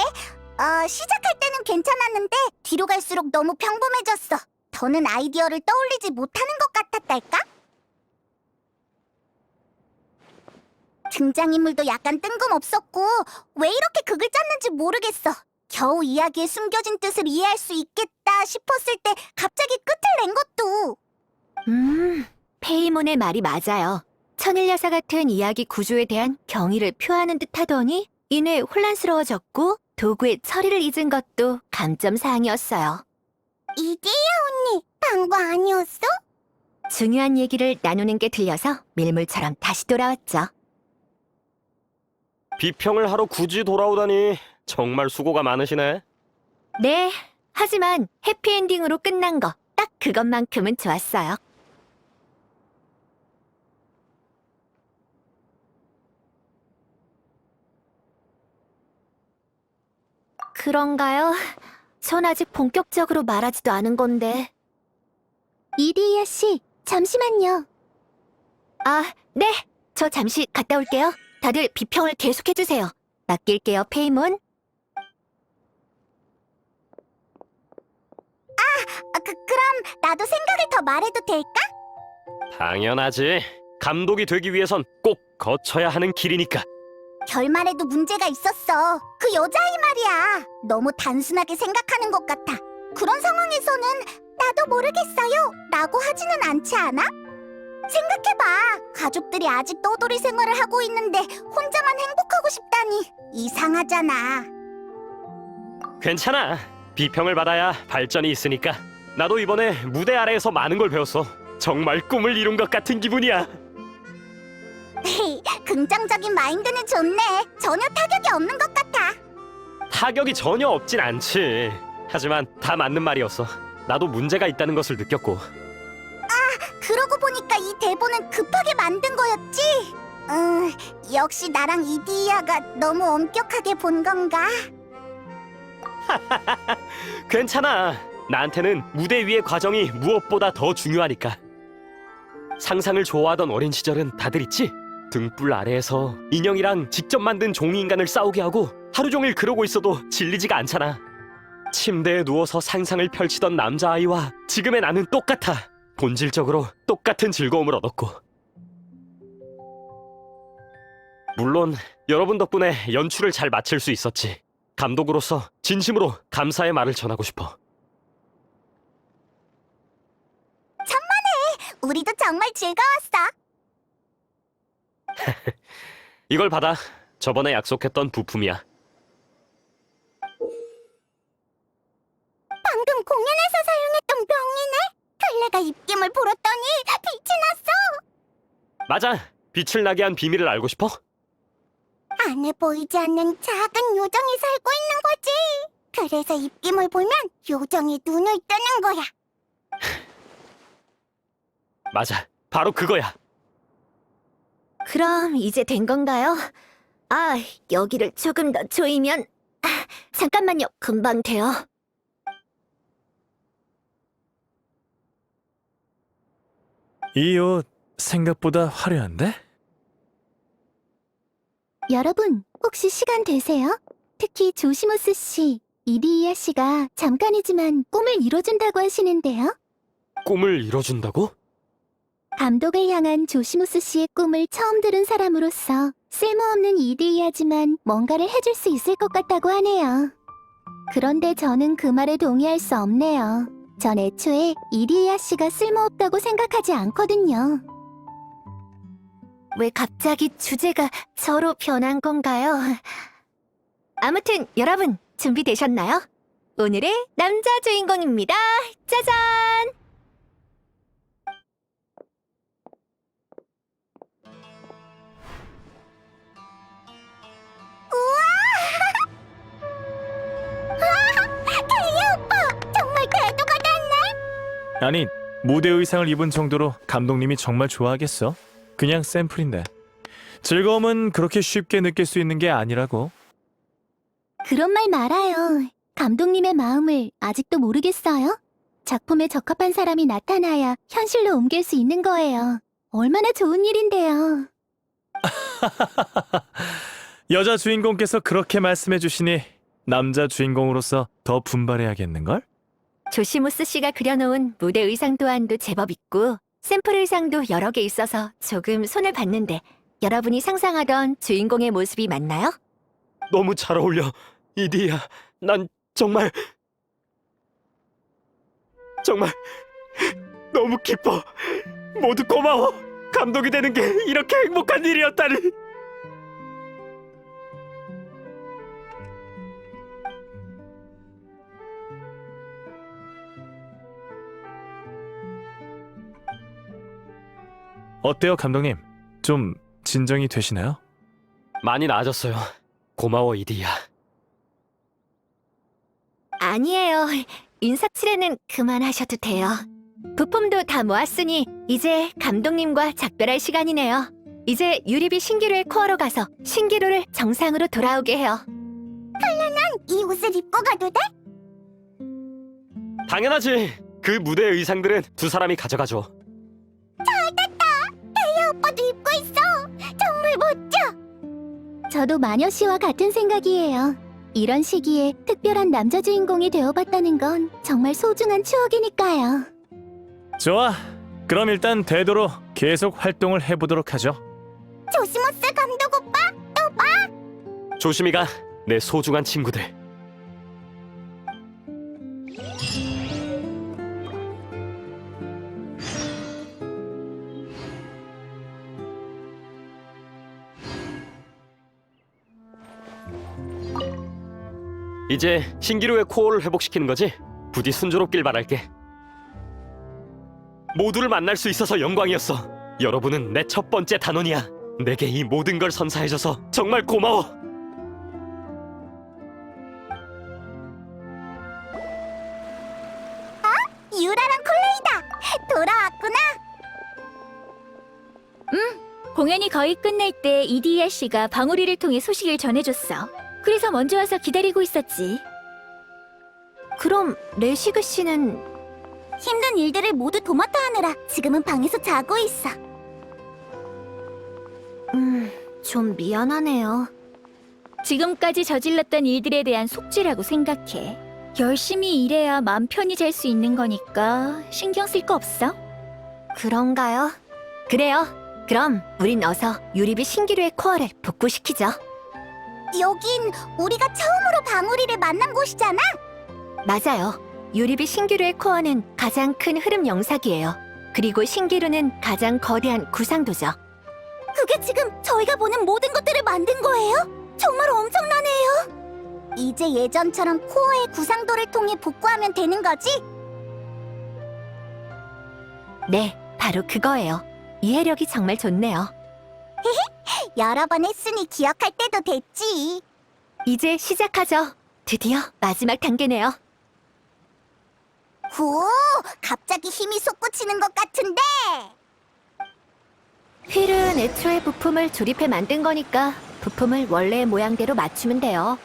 [SPEAKER 2] 시작할 때는 괜찮았는데 뒤로 갈수록 너무 평범해졌어. 더는 아이디어를 떠올리지 못하는 것 같았달까? 등장인물도 약간 뜬금없었고 왜 이렇게 극을 짰는지 모르겠어. 겨우 이야기에 숨겨진 뜻을 이해할 수 있겠다 싶었을 때 갑자기 끝을 낸 것도.
[SPEAKER 1] 페이몬의 말이 맞아요. 천일여사 같은 이야기 구조에 대한 경의를 표하는 듯 하더니 이내 혼란스러워졌고 도구의 처리를 잊은 것도 감점사항이었어요.
[SPEAKER 2] 이디야 언니, 방구 아니었어?
[SPEAKER 1] 중요한 얘기를 나누는 게 들려서 밀물처럼 다시 돌아왔죠.
[SPEAKER 5] 비평을 하러 굳이 돌아오다니 정말 수고가 많으시네.
[SPEAKER 1] 네, 하지만 해피엔딩으로 끝난 거 딱 그것만큼은 좋았어요. 그런가요? 전 아직 본격적으로 말하지도 않은 건데.
[SPEAKER 2] 이디야 씨, 잠시만요.
[SPEAKER 1] 아, 네. 저 잠시 갔다 올게요. 다들 비평을 계속해주세요. 맡길게요, 페이몬.
[SPEAKER 2] 그럼 나도 생각을 더 말해도 될까?
[SPEAKER 5] 당연하지. 감독이 되기 위해선 꼭 거쳐야 하는 길이니까.
[SPEAKER 2] 결말에도 문제가 있었어. 그 여자아이 말이야. 너무 단순하게 생각하는 것 같아. 그런 상황에서는 나도 모르겠어요 라고 하지는 않지 않아? 생각해봐. 가족들이 아직 떠돌이 생활을 하고 있는데 혼자만 행복하고 싶다니 이상하잖아.
[SPEAKER 5] 괜찮아. 비평을 받아야 발전이 있으니까. 나도 이번에 무대 아래에서 많은 걸 배웠어. 정말 꿈을 이룬 것 같은 기분이야.
[SPEAKER 2] 긍정적인 마인드는 좋네. 전혀 타격이 없는 것 같아.
[SPEAKER 5] 타격이 전혀 없진 않지. 하지만 다 맞는 말이었어. 나도 문제가 있다는 것을 느꼈고.
[SPEAKER 2] 그러고 보니까 이 대본은 급하게 만든 거였지? 역시 나랑 이디야가 너무 엄격하게 본 건가?
[SPEAKER 5] 괜찮아. 나한테는 무대 위의 과정이 무엇보다 더 중요하니까. 상상을 좋아하던 어린 시절은 다들 있지? 등불 아래에서 인형이랑 직접 만든 종이 인간을 싸우게 하고 하루 종일 그러고 있어도 질리지가 않잖아. 침대에 누워서 상상을 펼치던 남자아이와 지금의 나는 똑같아. 본질적으로 똑같은 즐거움을 얻었고. 물론 여러분 덕분에 연출을 잘 마칠 수 있었지. 감독으로서 진심으로 감사의 말을 전하고 싶어.
[SPEAKER 2] 우리도 정말 즐거웠어.
[SPEAKER 5] 이걸 받아. 저번에 약속했던 부품이야.
[SPEAKER 2] 방금 공연에서 사용했던 병이네. 클레가 입김을 불었더니 빛이 났어.
[SPEAKER 5] 맞아. 빛을 나게 한 비밀을 알고 싶어?
[SPEAKER 2] 안에 보이지 않는 작은 요정이 살고 있는 거지. 그래서 입김을 보면 요정이 눈을 뜨는 거야.
[SPEAKER 5] 맞아. 바로 그거야.
[SPEAKER 1] 그럼 이제 된 건가요? 아, 여기를 조금 더 조이면... 잠깐만요, 금방 돼요.
[SPEAKER 4] 이 옷 생각보다 화려한데?
[SPEAKER 2] 여러분, 혹시 시간 되세요? 특히 조시모스 씨, 이디이아 씨가 잠깐이지만 꿈을 이뤄준다고 하시는데요.
[SPEAKER 5] 꿈을 이뤄준다고?
[SPEAKER 2] 감독을 향한 조시모스 씨의 꿈을 처음 들은 사람으로서 쓸모없는 이디이아지만 뭔가를 해줄 수 있을 것 같다고 하네요. 그런데 저는 그 말에 동의할 수 없네요. 전 애초에 이디이아 씨가 쓸모없다고 생각하지 않거든요.
[SPEAKER 1] 왜 갑자기 주제가 저로 변한 건가요? 아무튼 여러분 준비되셨나요? 오늘의 남자 주인공입니다. 짜잔!
[SPEAKER 2] 정말 대도가 됐네.
[SPEAKER 4] 아니, 무대 의상을 입은 정도로 감독님이 정말 좋아하겠어? 그냥 샘플인데. 즐거움은 그렇게 쉽게 느낄 수 있는 게 아니라고.
[SPEAKER 2] 그런 말 말아요. 감독님의 마음을 아직도 모르겠어요? 작품에 적합한 사람이 나타나야 현실로 옮길 수 있는 거예요. 얼마나 좋은 일인데요.
[SPEAKER 4] 여자 주인공께서 그렇게 말씀해 주시니 남자 주인공으로서 더 분발해야겠는걸?
[SPEAKER 1] 조시모스 씨가 그려놓은 무대 의상 또한도 제법 있고 샘플 의상도 여러 개 있어서 조금 손을 봤는데 여러분이 상상하던 주인공의 모습이 맞나요?
[SPEAKER 5] 너무 잘 어울려. 이디야. 난 정말 너무 기뻐. 모두 고마워. 감독이 되는 게 이렇게 행복한 일이었다니.
[SPEAKER 4] 어때요, 감독님? 좀 진정이 되시나요?
[SPEAKER 5] 많이 나아졌어요. 고마워, 이디야.
[SPEAKER 1] 아니에요. 인사치레는 그만하셔도 돼요. 부품도 다 모았으니 이제 감독님과 작별할 시간이네요. 이제 유리비 신기루의 코어로 가서 신기루를 정상으로 돌아오게 해요.
[SPEAKER 2] 이 옷을 입고 가도 돼?
[SPEAKER 5] 당연하지. 그 무대 의상들은 두 사람이 가져가줘.
[SPEAKER 2] 오빠도 입고 있어. 정말 멋져. 저도 마녀 씨와 같은 생각이에요. 이런 시기에 특별한 남자 주인공이 되어봤다는 건 정말 소중한 추억이니까요.
[SPEAKER 4] 좋아. 그럼 일단 되도록 계속 활동을 해보도록 하죠.
[SPEAKER 2] 조시모스 감독 오빠, 또 봐.
[SPEAKER 5] 조심히 가. 내 소중한 친구들. 이제 신기루의 코어를 회복시키는 거지? 부디 순조롭길 바랄게. 모두를 만날 수 있어서 영광이었어. 여러분은 내 첫 번째 단원이야. 내게 이 모든 걸 선사해줘서 정말 고마워.
[SPEAKER 2] 유라랑 콜레이다! 돌아왔구나!
[SPEAKER 1] 공연이 거의 끝날 때 이디야 씨가 방울이를 통해 소식을 전해줬어. 그래서 먼저 와서 기다리고 있었지. 그럼 레시그 씨는
[SPEAKER 2] 힘든 일들을 모두 도맡아 하느라 지금은 방에서 자고 있어.
[SPEAKER 1] 좀 미안하네요. 지금까지 저질렀던 일들에 대한 속죄라고 생각해. 열심히 일해야 마음 편히 잘 수 있는 거니까 신경 쓸 거 없어? 그런가요? 그래요. 그럼 우린 어서 유리비 신기루의 코어를 복구시키죠.
[SPEAKER 2] 여긴 우리가 처음으로 방울이를 만난 곳이잖아?
[SPEAKER 1] 맞아요. 유리비 신기루의 코어는 가장 큰 흐름 영삭이에요. 그리고 신기루는 가장 거대한 구상도죠.
[SPEAKER 2] 그게 지금 저희가 보는 모든 것들을 만든 거예요? 정말 엄청나네요. 이제 예전처럼 코어의 구상도를 통해 복구하면 되는 거지?
[SPEAKER 1] 네, 바로 그거예요. 이해력이 정말 좋네요.
[SPEAKER 2] 여러 번 했으니 기억할 때도 됐지.
[SPEAKER 1] 이제 시작하죠. 드디어 마지막 단계네요.
[SPEAKER 2] 오, 갑자기 힘이 솟구치는 것 같은데?
[SPEAKER 1] 휠은 애초에 부품을 조립해 만든 거니까 부품을 원래의 모양대로 맞추면 돼요.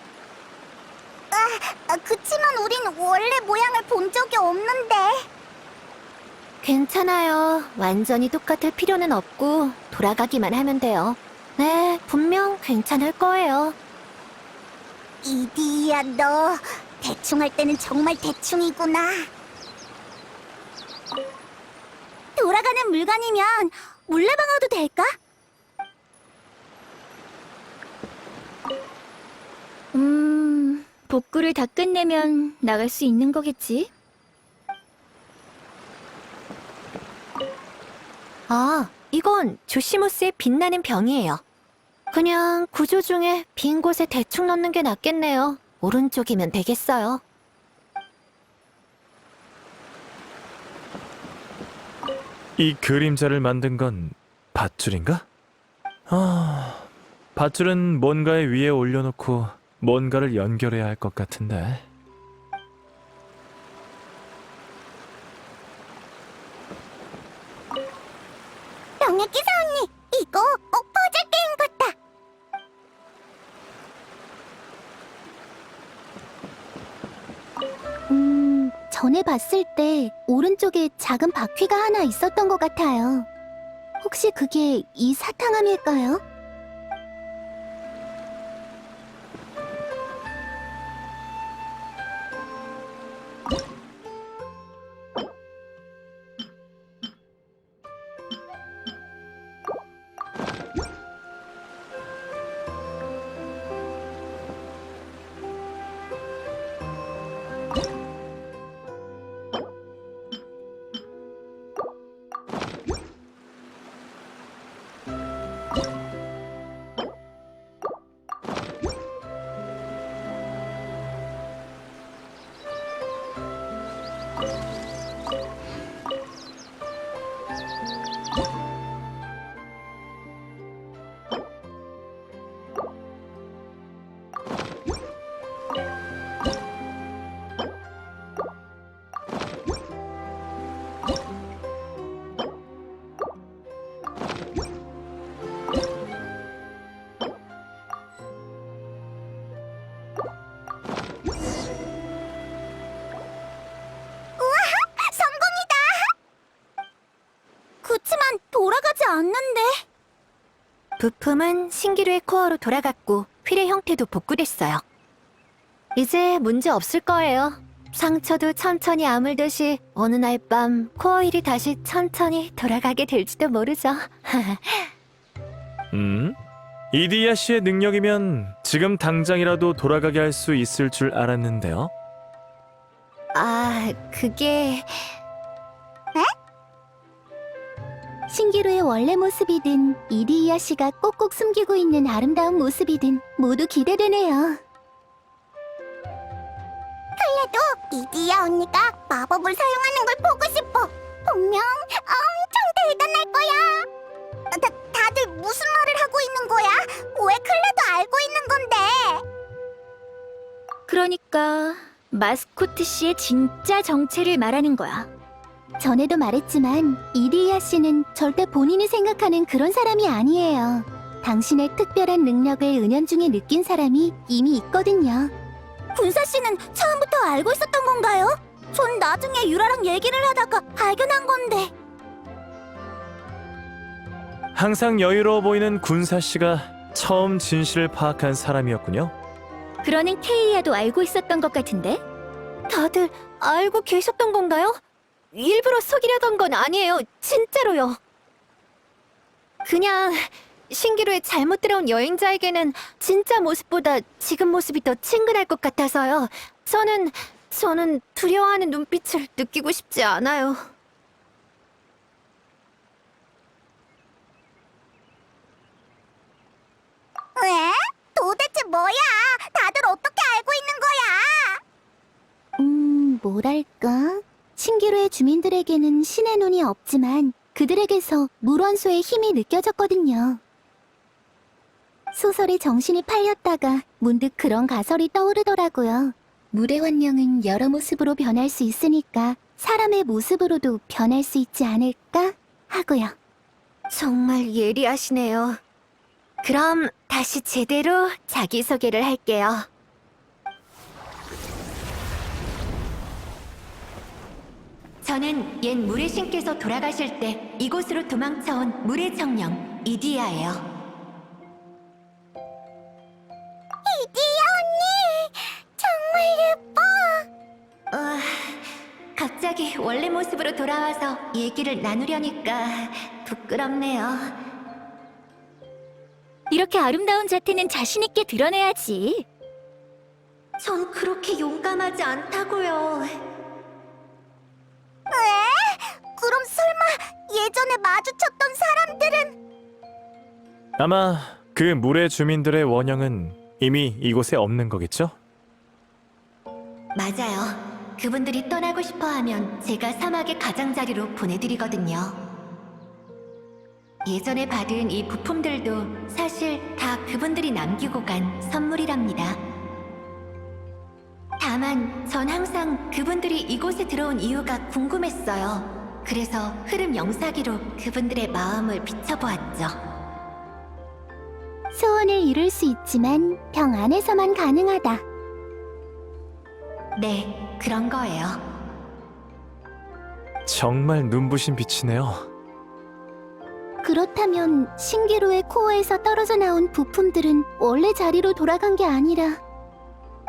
[SPEAKER 2] 그치만 우린 원래 모양을 본 적이 없는데.
[SPEAKER 1] 괜찮아요. 완전히 똑같을 필요는 없고 돌아가기만 하면 돼요. 네, 분명 괜찮을 거예요.
[SPEAKER 2] 이디야, 너 대충 할 때는 정말 대충이구나. 돌아가는 물건이면 물레방아도 될까?
[SPEAKER 1] 복구를 다 끝내면 나갈 수 있는 거겠지? 아, 이건 조시모스의 빛나는 병이에요. 그냥 구조 중에 빈 곳에 대충 넣는 게 낫겠네요. 오른쪽이면 되겠어요.
[SPEAKER 4] 이 그림자를 만든 건 밧줄인가? 밧줄은 뭔가의 위에 올려놓고 뭔가를 연결해야 할 것 같은데.
[SPEAKER 2] 병력기사 언니, 이거 퍼즐 게임 같다. 전에 봤을 때 오른쪽에 작은 바퀴가 하나 있었던 것 같아요. 혹시 그게 이 사탕함일까요? 그치만 돌아가지 않는데.
[SPEAKER 1] 부품은 신기루의 코어로 돌아갔고 휠의 형태도 복구됐어요. 이제 문제 없을 거예요. 상처도 천천히 아물듯이 어느 날 밤 코어 휠이 다시 천천히 돌아가게 될지도 모르죠.
[SPEAKER 4] 이디야 씨의 능력이면 지금 당장이라도 돌아가게 할 수 있을 줄 알았는데요.
[SPEAKER 1] 아, 그게...
[SPEAKER 2] 신기루의 원래 모습이든 이디야 씨가 꼭꼭 숨기고 있는 아름다운 모습이든 모두 기대되네요. 그래도 이디야 언니가 마법을 사용하는 걸 보고 싶어. 분명 엄청 대단할 거야. 다들 무슨 말을 하고 있는 거야? 왜 클레도 알고 있는 건데?
[SPEAKER 1] 그러니까 마스코트 씨의 진짜 정체를 말하는 거야.
[SPEAKER 2] 전에도 말했지만 이리야 씨는 절대 본인이 생각하는 그런 사람이 아니에요. 당신의 특별한 능력을 은연중에 느낀 사람이 이미 있거든요. 군사 씨는 처음부터 알고 있었던 건가요? 전 나중에 유라랑 얘기를 하다가 발견한 건데.
[SPEAKER 4] 항상 여유로워 보이는 군사 씨가 처음 진실을 파악한 사람이었군요.
[SPEAKER 1] 그러는 케이야도 알고 있었던 것 같은데? 다들 알고 계셨던 건가요? 일부러 속이려던 건 아니에요. 진짜로요. 그냥 신기루에 잘못 들어온 여행자에게는 진짜 모습보다 지금 모습이 더 친근할 것 같아서요. 저는 두려워하는 눈빛을 느끼고 싶지 않아요.
[SPEAKER 2] 왜? 도대체 뭐야? 다들 어떻게 알고 있는 거야? 뭐랄까? 신기루의 주민들에게는 신의 눈이 없지만 그들에게서 물원소의 힘이 느껴졌거든요. 소설에 정신이 팔렸다가 문득 그런 가설이 떠오르더라고요. 물의 환영은 여러 모습으로 변할 수 있으니까 사람의 모습으로도 변할 수 있지 않을까 하고요.
[SPEAKER 1] 정말 예리하시네요. 그럼 다시 제대로 자기소개를 할게요. 저는 옛 물의 신께서 돌아가실 때 이곳으로 도망쳐온 물의 청령 이디야예요.
[SPEAKER 2] 이디야 언니! 정말 예뻐!
[SPEAKER 1] 갑자기 원래 모습으로 돌아와서 얘기를 나누려니까 부끄럽네요. 이렇게 아름다운 자태는 자신있게 드러내야지. 전 그렇게 용감하지 않다고요.
[SPEAKER 2] 왜? 그럼 설마 예전에 마주쳤던 사람들은?
[SPEAKER 4] 아마 그 물의 주민들의 원형은 이미 이곳에 없는 거겠죠?
[SPEAKER 1] 맞아요. 그분들이 떠나고 싶어 하면 제가 사막의 가장자리로 보내드리거든요. 예전에 받은 이 부품들도 사실 다 그분들이 남기고 간 선물이랍니다. 다만 전 항상 그분들이 이곳에 들어온 이유가 궁금했어요. 그래서 흐름 영사기로 그분들의 마음을 비춰보았죠.
[SPEAKER 2] 소원을 이룰 수 있지만 병 안에서만 가능하다.
[SPEAKER 1] 네, 그런 거예요.
[SPEAKER 4] 정말 눈부신 빛이네요.
[SPEAKER 2] 그렇다면 신기루의 코어에서 떨어져 나온 부품들은 원래 자리로 돌아간 게 아니라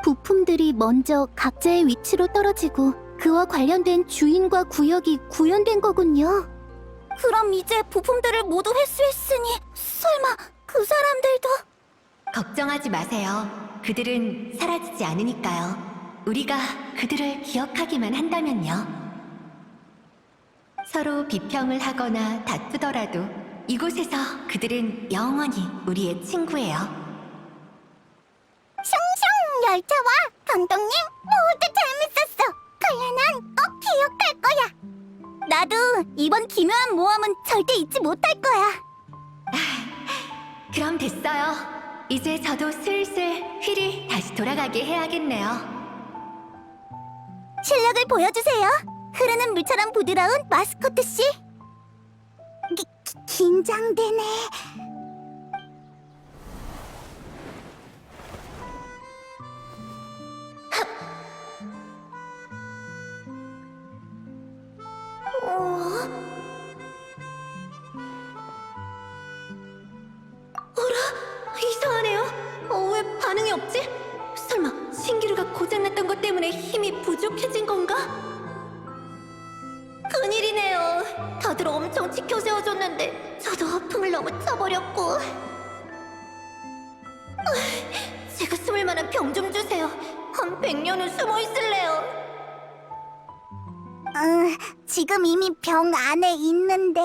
[SPEAKER 2] 부품들이 먼저 각자의 위치로 떨어지고 그와 관련된 주인과 구역이 구현된 거군요. 그럼 이제 부품들을 모두 회수했으니 설마 그 사람들도...
[SPEAKER 1] 걱정하지 마세요. 그들은 사라지지 않으니까요. 우리가 그들을 기억하기만 한다면요. 서로 비평을 하거나 다투더라도 이곳에서 그들은 영원히 우리의 친구예요.
[SPEAKER 2] 숑숑 열차와 감독님 모두 재밌었어. 칼라난 꼭 기억할 거야. 나도 이번 기묘한 모험은 절대 잊지 못할 거야.
[SPEAKER 1] 그럼 됐어요. 이제 저도 슬슬 휠이 다시 돌아가게 해야겠네요.
[SPEAKER 2] 실력을 보여주세요. 흐르는 물처럼 부드러운 마스코트 씨. 긴장되네.
[SPEAKER 1] 이상하네요. 왜 반응이 없지? 설마 신기루가 고장났던 것 때문에 힘이 부족해진 건가? 큰일이네요. 다들 엄청 지켜세워줬는데 저도 허풍을 너무 쳐버렸고. 제가 숨을 만한 병 좀 주세요. 한 100년은 숨어 있을래요.
[SPEAKER 2] 지금 이미 병 안에 있는데.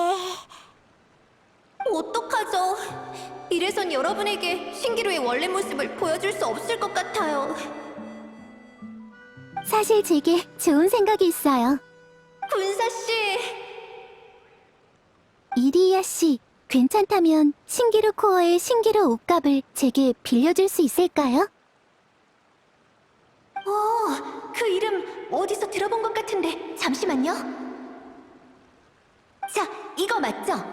[SPEAKER 1] 어떡하죠? 이래선 여러분에게 신기루의 원래 모습을 보여줄 수 없을 것 같아요.
[SPEAKER 2] 사실 제게 좋은 생각이 있어요.
[SPEAKER 1] 군사씨,
[SPEAKER 2] 이리야 씨, 괜찮다면 신기루 코어의 신기루 옷값을 제게 빌려줄 수 있을까요?
[SPEAKER 1] 그 이름 어디서 들어본 것 같은데 잠시만요. 자, 이거 맞죠?
[SPEAKER 2] 엄청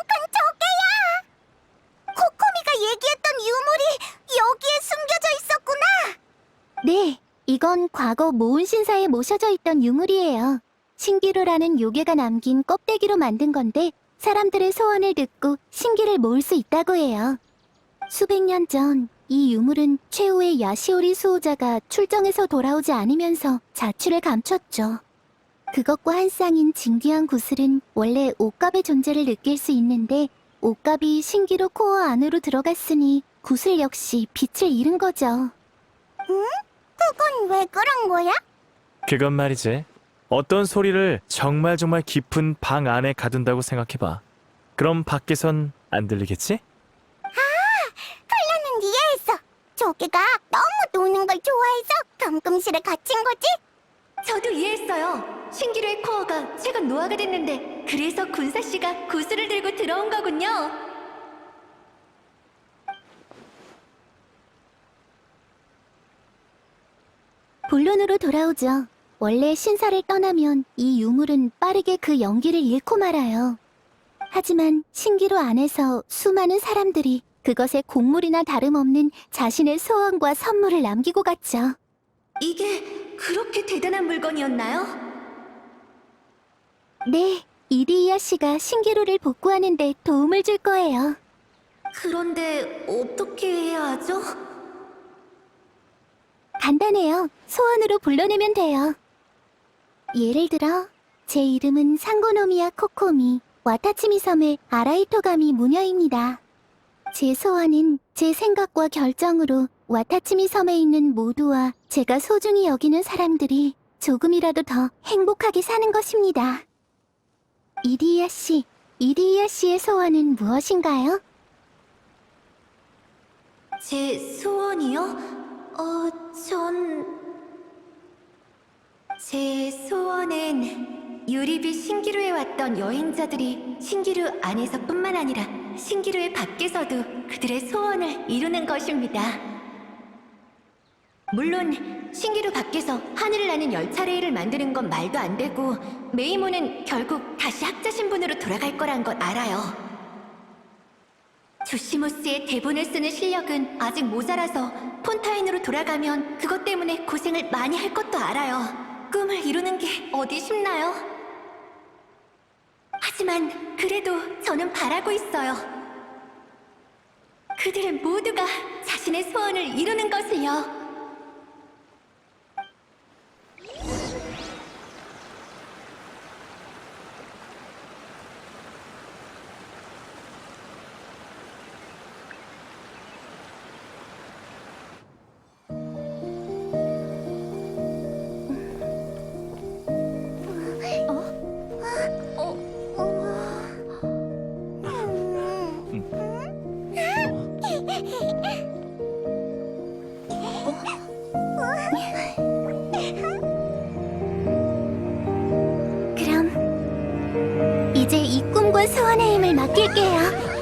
[SPEAKER 2] 큰 조개야! 코코미가 얘기했던 유물이 여기에 숨겨져 있었구나! 네, 이건 과거 모은 신사에 모셔져 있던 유물이에요. 신기루라는 요괴가 남긴 껍데기로 만든 건데 사람들의 소원을 듣고 신기를 모을 수 있다고 해요. 수백 년 전 이 유물은 최후의 야시오리 수호자가 출정에서 돌아오지 않으면서 자취를 감췄죠. 그것과 한 쌍인 진귀한 구슬은 원래 옷값의 존재를 느낄 수 있는데 옷값이 신기루 코어 안으로 들어갔으니 구슬 역시 빛을 잃은 거죠. 응? 그건 왜 그런 거야?
[SPEAKER 4] 그건 말이지. 어떤 소리를 정말 깊은 방 안에 가둔다고 생각해봐. 그럼 밖에선 안 들리겠지?
[SPEAKER 2] 나는 이해했어. 조개가 너무 노는 걸 좋아해서 감금실에 갇힌 거지?
[SPEAKER 1] 저도 이해했어요. 신기루의 코어가 최근 노화가 됐는데 그래서 군사 씨가 구슬을 들고 들어온 거군요.
[SPEAKER 2] 본론으로 돌아오죠. 원래 신사를 떠나면 이 유물은 빠르게 그 연기를 잃고 말아요. 하지만 신기루 안에서 수많은 사람들이 그것에 곡물이나 다름없는 자신의 소원과 선물을 남기고 갔죠.
[SPEAKER 1] 이게 그렇게 대단한 물건이었나요?
[SPEAKER 2] 네, 이리이아 씨가 신기루를 복구하는 데 도움을 줄 거예요.
[SPEAKER 1] 그런데 어떻게 해야 하죠?
[SPEAKER 2] 간단해요. 소원으로 불러내면 돼요. 예를 들어, 제 이름은 상고노미야 코코미, 와타치미 섬의 아라이토가미 무녀입니다. 제 소원은 제 생각과 결정으로 와타치미 섬에 있는 모두와 제가 소중히 여기는 사람들이 조금이라도 더 행복하게 사는 것입니다. 이리이아 씨, 이리이아 씨의 소원은 무엇인가요?
[SPEAKER 1] 제 소원이요? 제 소원은 유리비 신기루에 왔던 여행자들이 신기루 안에서뿐만 아니라 신기루의 밖에서도 그들의 소원을 이루는 것입니다. 물론 신기루 밖에서 하늘을 나는 열차 레일을 만드는 건 말도 안 되고 메이모는 결국 다시 학자 신분으로 돌아갈 거란 걸 알아요. 조시모스의 대본을 쓰는 실력은 아직 모자라서 폰타인으로 돌아가면 그것 때문에 고생을 많이 할 것도 알아요. 꿈을 이루는 게 어디 쉽나요? 하지만 그래도 저는 바라고 있어요. 그들 모두가 자신의 소원을 이루는 것을요.
[SPEAKER 2] 그럼 이제 이 꿈과 소원의 힘을 맡길게요.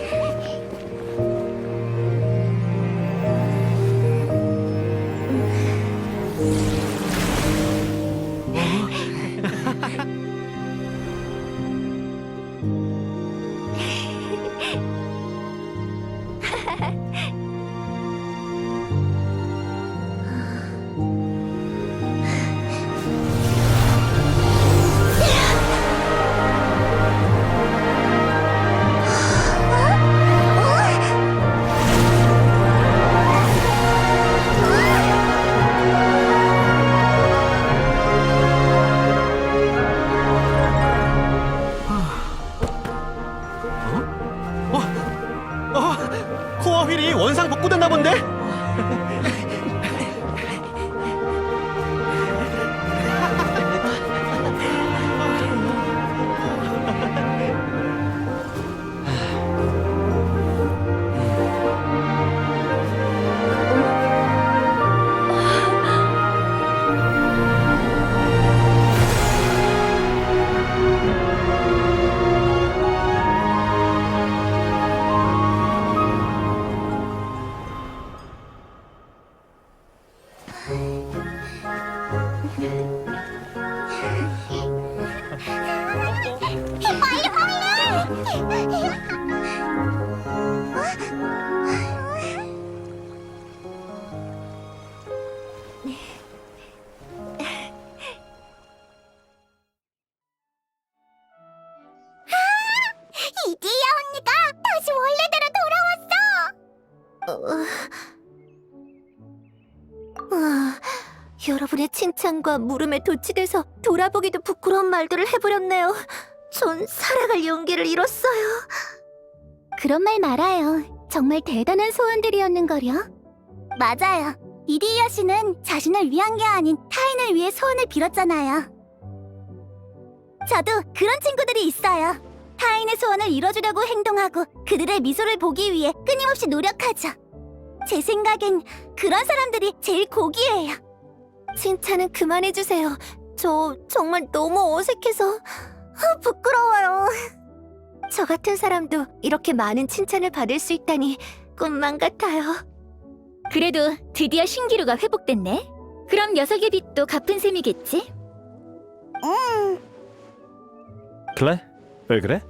[SPEAKER 1] 여러분의 칭찬과 물음에 도취돼서 돌아보기도 부끄러운 말들을 해버렸네요. 전 살아갈 용기를 잃었어요.
[SPEAKER 2] 그런 말 말아요. 정말 대단한 소원들이었는걸요. 맞아요. 이디야 씨는 자신을 위한 게 아닌 타인을 위해 소원을 빌었잖아요. 저도 그런 친구들이 있어요. 타인의 소원을 이뤄주려고 행동하고 그들의 미소를 보기 위해 끊임없이 노력하죠. 제 생각엔 그런 사람들이 제일 고귀해요.
[SPEAKER 1] 칭찬은 그만해주세요. 저 정말 너무 어색해서 부끄러워요. 저 같은 사람도 이렇게 많은 칭찬을 받을 수 있다니 꿈만 같아요.
[SPEAKER 2] 그래도 드디어 신기루가 회복됐네. 그럼 녀석의 빚도 갚은 셈이겠지?
[SPEAKER 4] 그래? 왜 그래?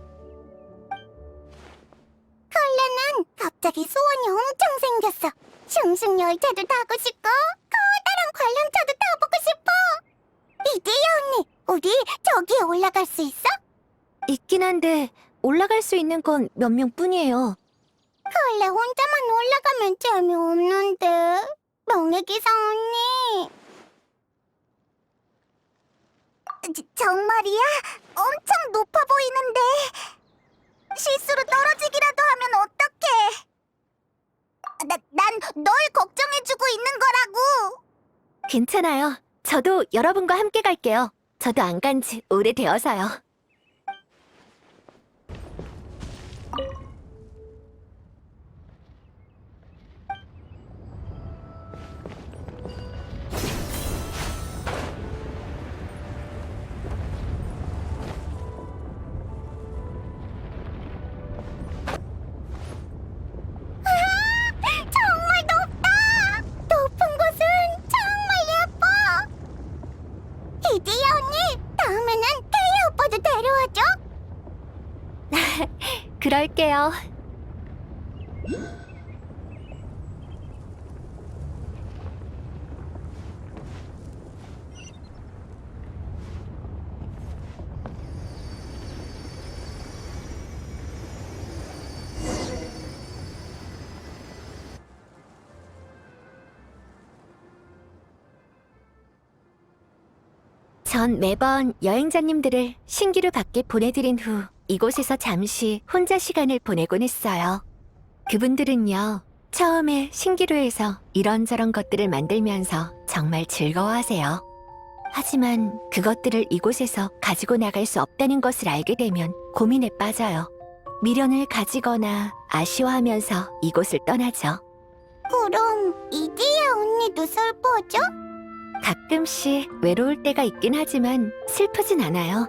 [SPEAKER 2] 갑자기 소원이 엄청 생겼어. 슝슝 열차도 타고 싶고 커다란 관람차도 타보고 싶어. 이디야 언니, 우리 저기에 올라갈 수 있어?
[SPEAKER 1] 있긴 한데 올라갈 수 있는 건 몇 명뿐이에요.
[SPEAKER 2] 원래 혼자만 올라가면 재미없는데. 명예기사 언니. 정말이야? 엄청 높아 보이는데. 실수로 떨어지기라도 하면 어떡해? 난 널 걱정해주고 있는 거라고.
[SPEAKER 1] 괜찮아요. 저도 여러분과 함께 갈게요. 저도 안 간 지 오래되어서요.
[SPEAKER 2] 정말 높다. 높은 곳은 정말 예뻐. 이디야 언니, 다음에는 테이 오빠도 데려와줘.
[SPEAKER 1] 그럴게요. 전 매번 여행자님들을 신기루 밖에 보내드린 후 이곳에서 잠시 혼자 시간을 보내곤 했어요. 그분들은요, 처음에 신기루에서 이런저런 것들을 만들면서 정말 즐거워하세요. 하지만 그것들을 이곳에서 가지고 나갈 수 없다는 것을 알게 되면 고민에 빠져요. 미련을 가지거나 아쉬워하면서 이곳을 떠나죠.
[SPEAKER 2] 그럼 이디야 언니도 슬퍼져?
[SPEAKER 1] 가끔씩 외로울 때가 있긴 하지만 슬프진 않아요.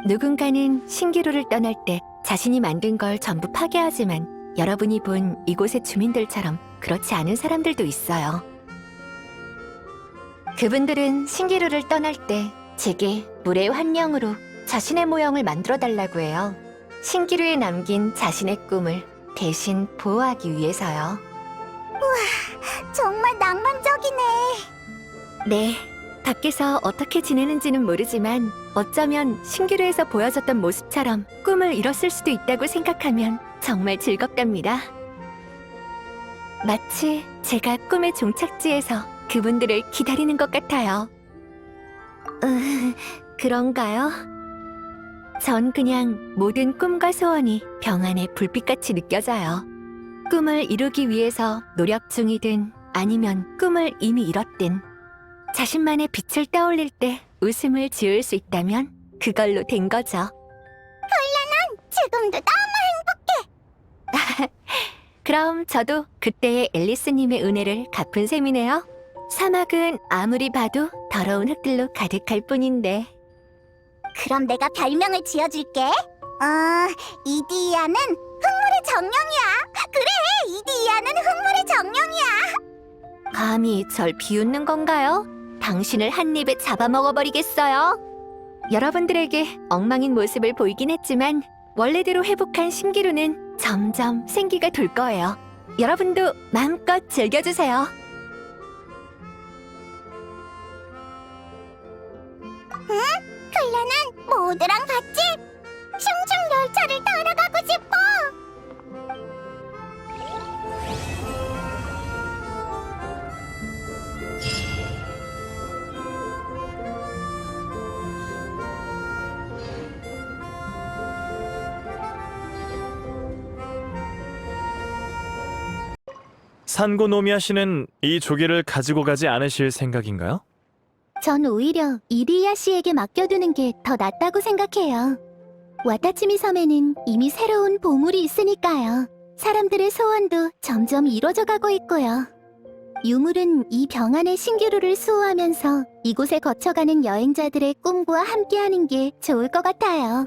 [SPEAKER 1] 누군가는 신기루를 떠날 때 자신이 만든 걸 전부 파괴하지만 여러분이 본 이곳의 주민들처럼 그렇지 않은 사람들도 있어요. 그분들은 신기루를 떠날 때 제게 물의 환영으로 자신의 모형을 만들어 달라고 해요. 신기루에 남긴 자신의 꿈을 대신 보호하기 위해서요.
[SPEAKER 2] 정말 낭만적이네.
[SPEAKER 1] 네, 밖에서 어떻게 지내는지는 모르지만 어쩌면 신기루에서 보여줬던 모습처럼 꿈을 이뤘을 수도 있다고 생각하면 정말 즐겁답니다. 마치 제가 꿈의 종착지에서 그분들을 기다리는 것 같아요. 그런가요? 전 그냥 모든 꿈과 소원이 병 안에 불빛같이 느껴져요. 꿈을 이루기 위해서 노력 중이든 아니면 꿈을 이미 이뤘든 자신만의 빛을 떠올릴 때 웃음을 지을 수 있다면 그걸로 된 거죠.
[SPEAKER 2] 지금도
[SPEAKER 1] 그럼 저도 그때의 앨리스님의 은혜를 갚은 셈이네요. 사막은 아무리 봐도 더러운 흙들로 가득할 뿐인데.
[SPEAKER 2] 그럼 내가 별명을 지어줄게. 이디야는 흙물의 정령이야. 그래, 이디야는 흙물의 정령이야.
[SPEAKER 1] 감히 절 비웃는 건가요? 당신을 한 입에 잡아먹어버리겠어요. 여러분들에게 엉망인 모습을 보이긴 했지만 원래대로 회복한 신기루는 점점 생기가 돌 거예요. 여러분도 마음껏 즐겨주세요.
[SPEAKER 2] 클레는 모두랑 같이 슝슝 열차를 타러 가고 싶어.
[SPEAKER 4] 산고노미야 씨는 이 조개를 가지고 가지 않으실 생각인가요?
[SPEAKER 2] 전 오히려 이리야 씨에게 맡겨두는 게 더 낫다고 생각해요. 와타치미 섬에는 이미 새로운 보물이 있으니까요. 사람들의 소원도 점점 이뤄져 가고 있고요. 유물은 이 병 안의 신기루를 수호하면서 이곳에 거쳐가는 여행자들의 꿈과 함께하는 게 좋을 것 같아요.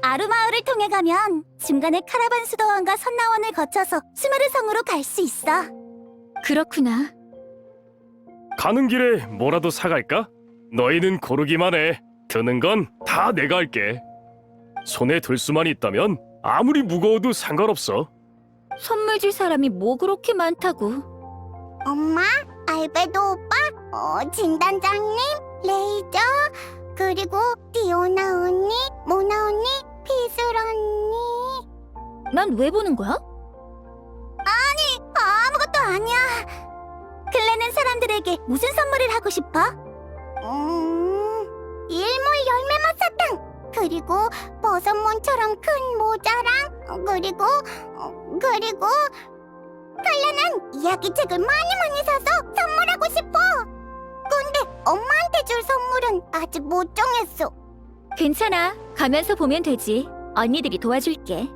[SPEAKER 2] 아루마을을 통해 가면 중간에 카라반 수도원과 선나원을 거쳐서 스메르 성으로 갈 수 있어.
[SPEAKER 1] 그렇구나.
[SPEAKER 3] 가는 길에 뭐라도 사갈까? 너희는 고르기만 해. 드는 건 다 내가 할게. 손에 들 수만 있다면 아무리 무거워도 상관없어.
[SPEAKER 1] 선물 줄 사람이 뭐 그렇게 많다고.
[SPEAKER 2] 엄마, 알베도 오빠, 진단장님, 레이저, 그리고 디오나 언니, 모나 언니, 피술 언니.
[SPEAKER 1] 난 왜 보는 거야?
[SPEAKER 2] 아무것도 아니야. 클레는 사람들에게 무슨 선물을 하고 싶어? 일몰 열매맛 사탕. 그리고 버섯몬처럼 큰 모자랑 그리고 클레는 이야기책을 많이 사서 선물하고 싶어. 근데 엄마한테 줄 선물은 아직 못 정했어.
[SPEAKER 1] 괜찮아. 가면서 보면 되지. 언니들이 도와줄게.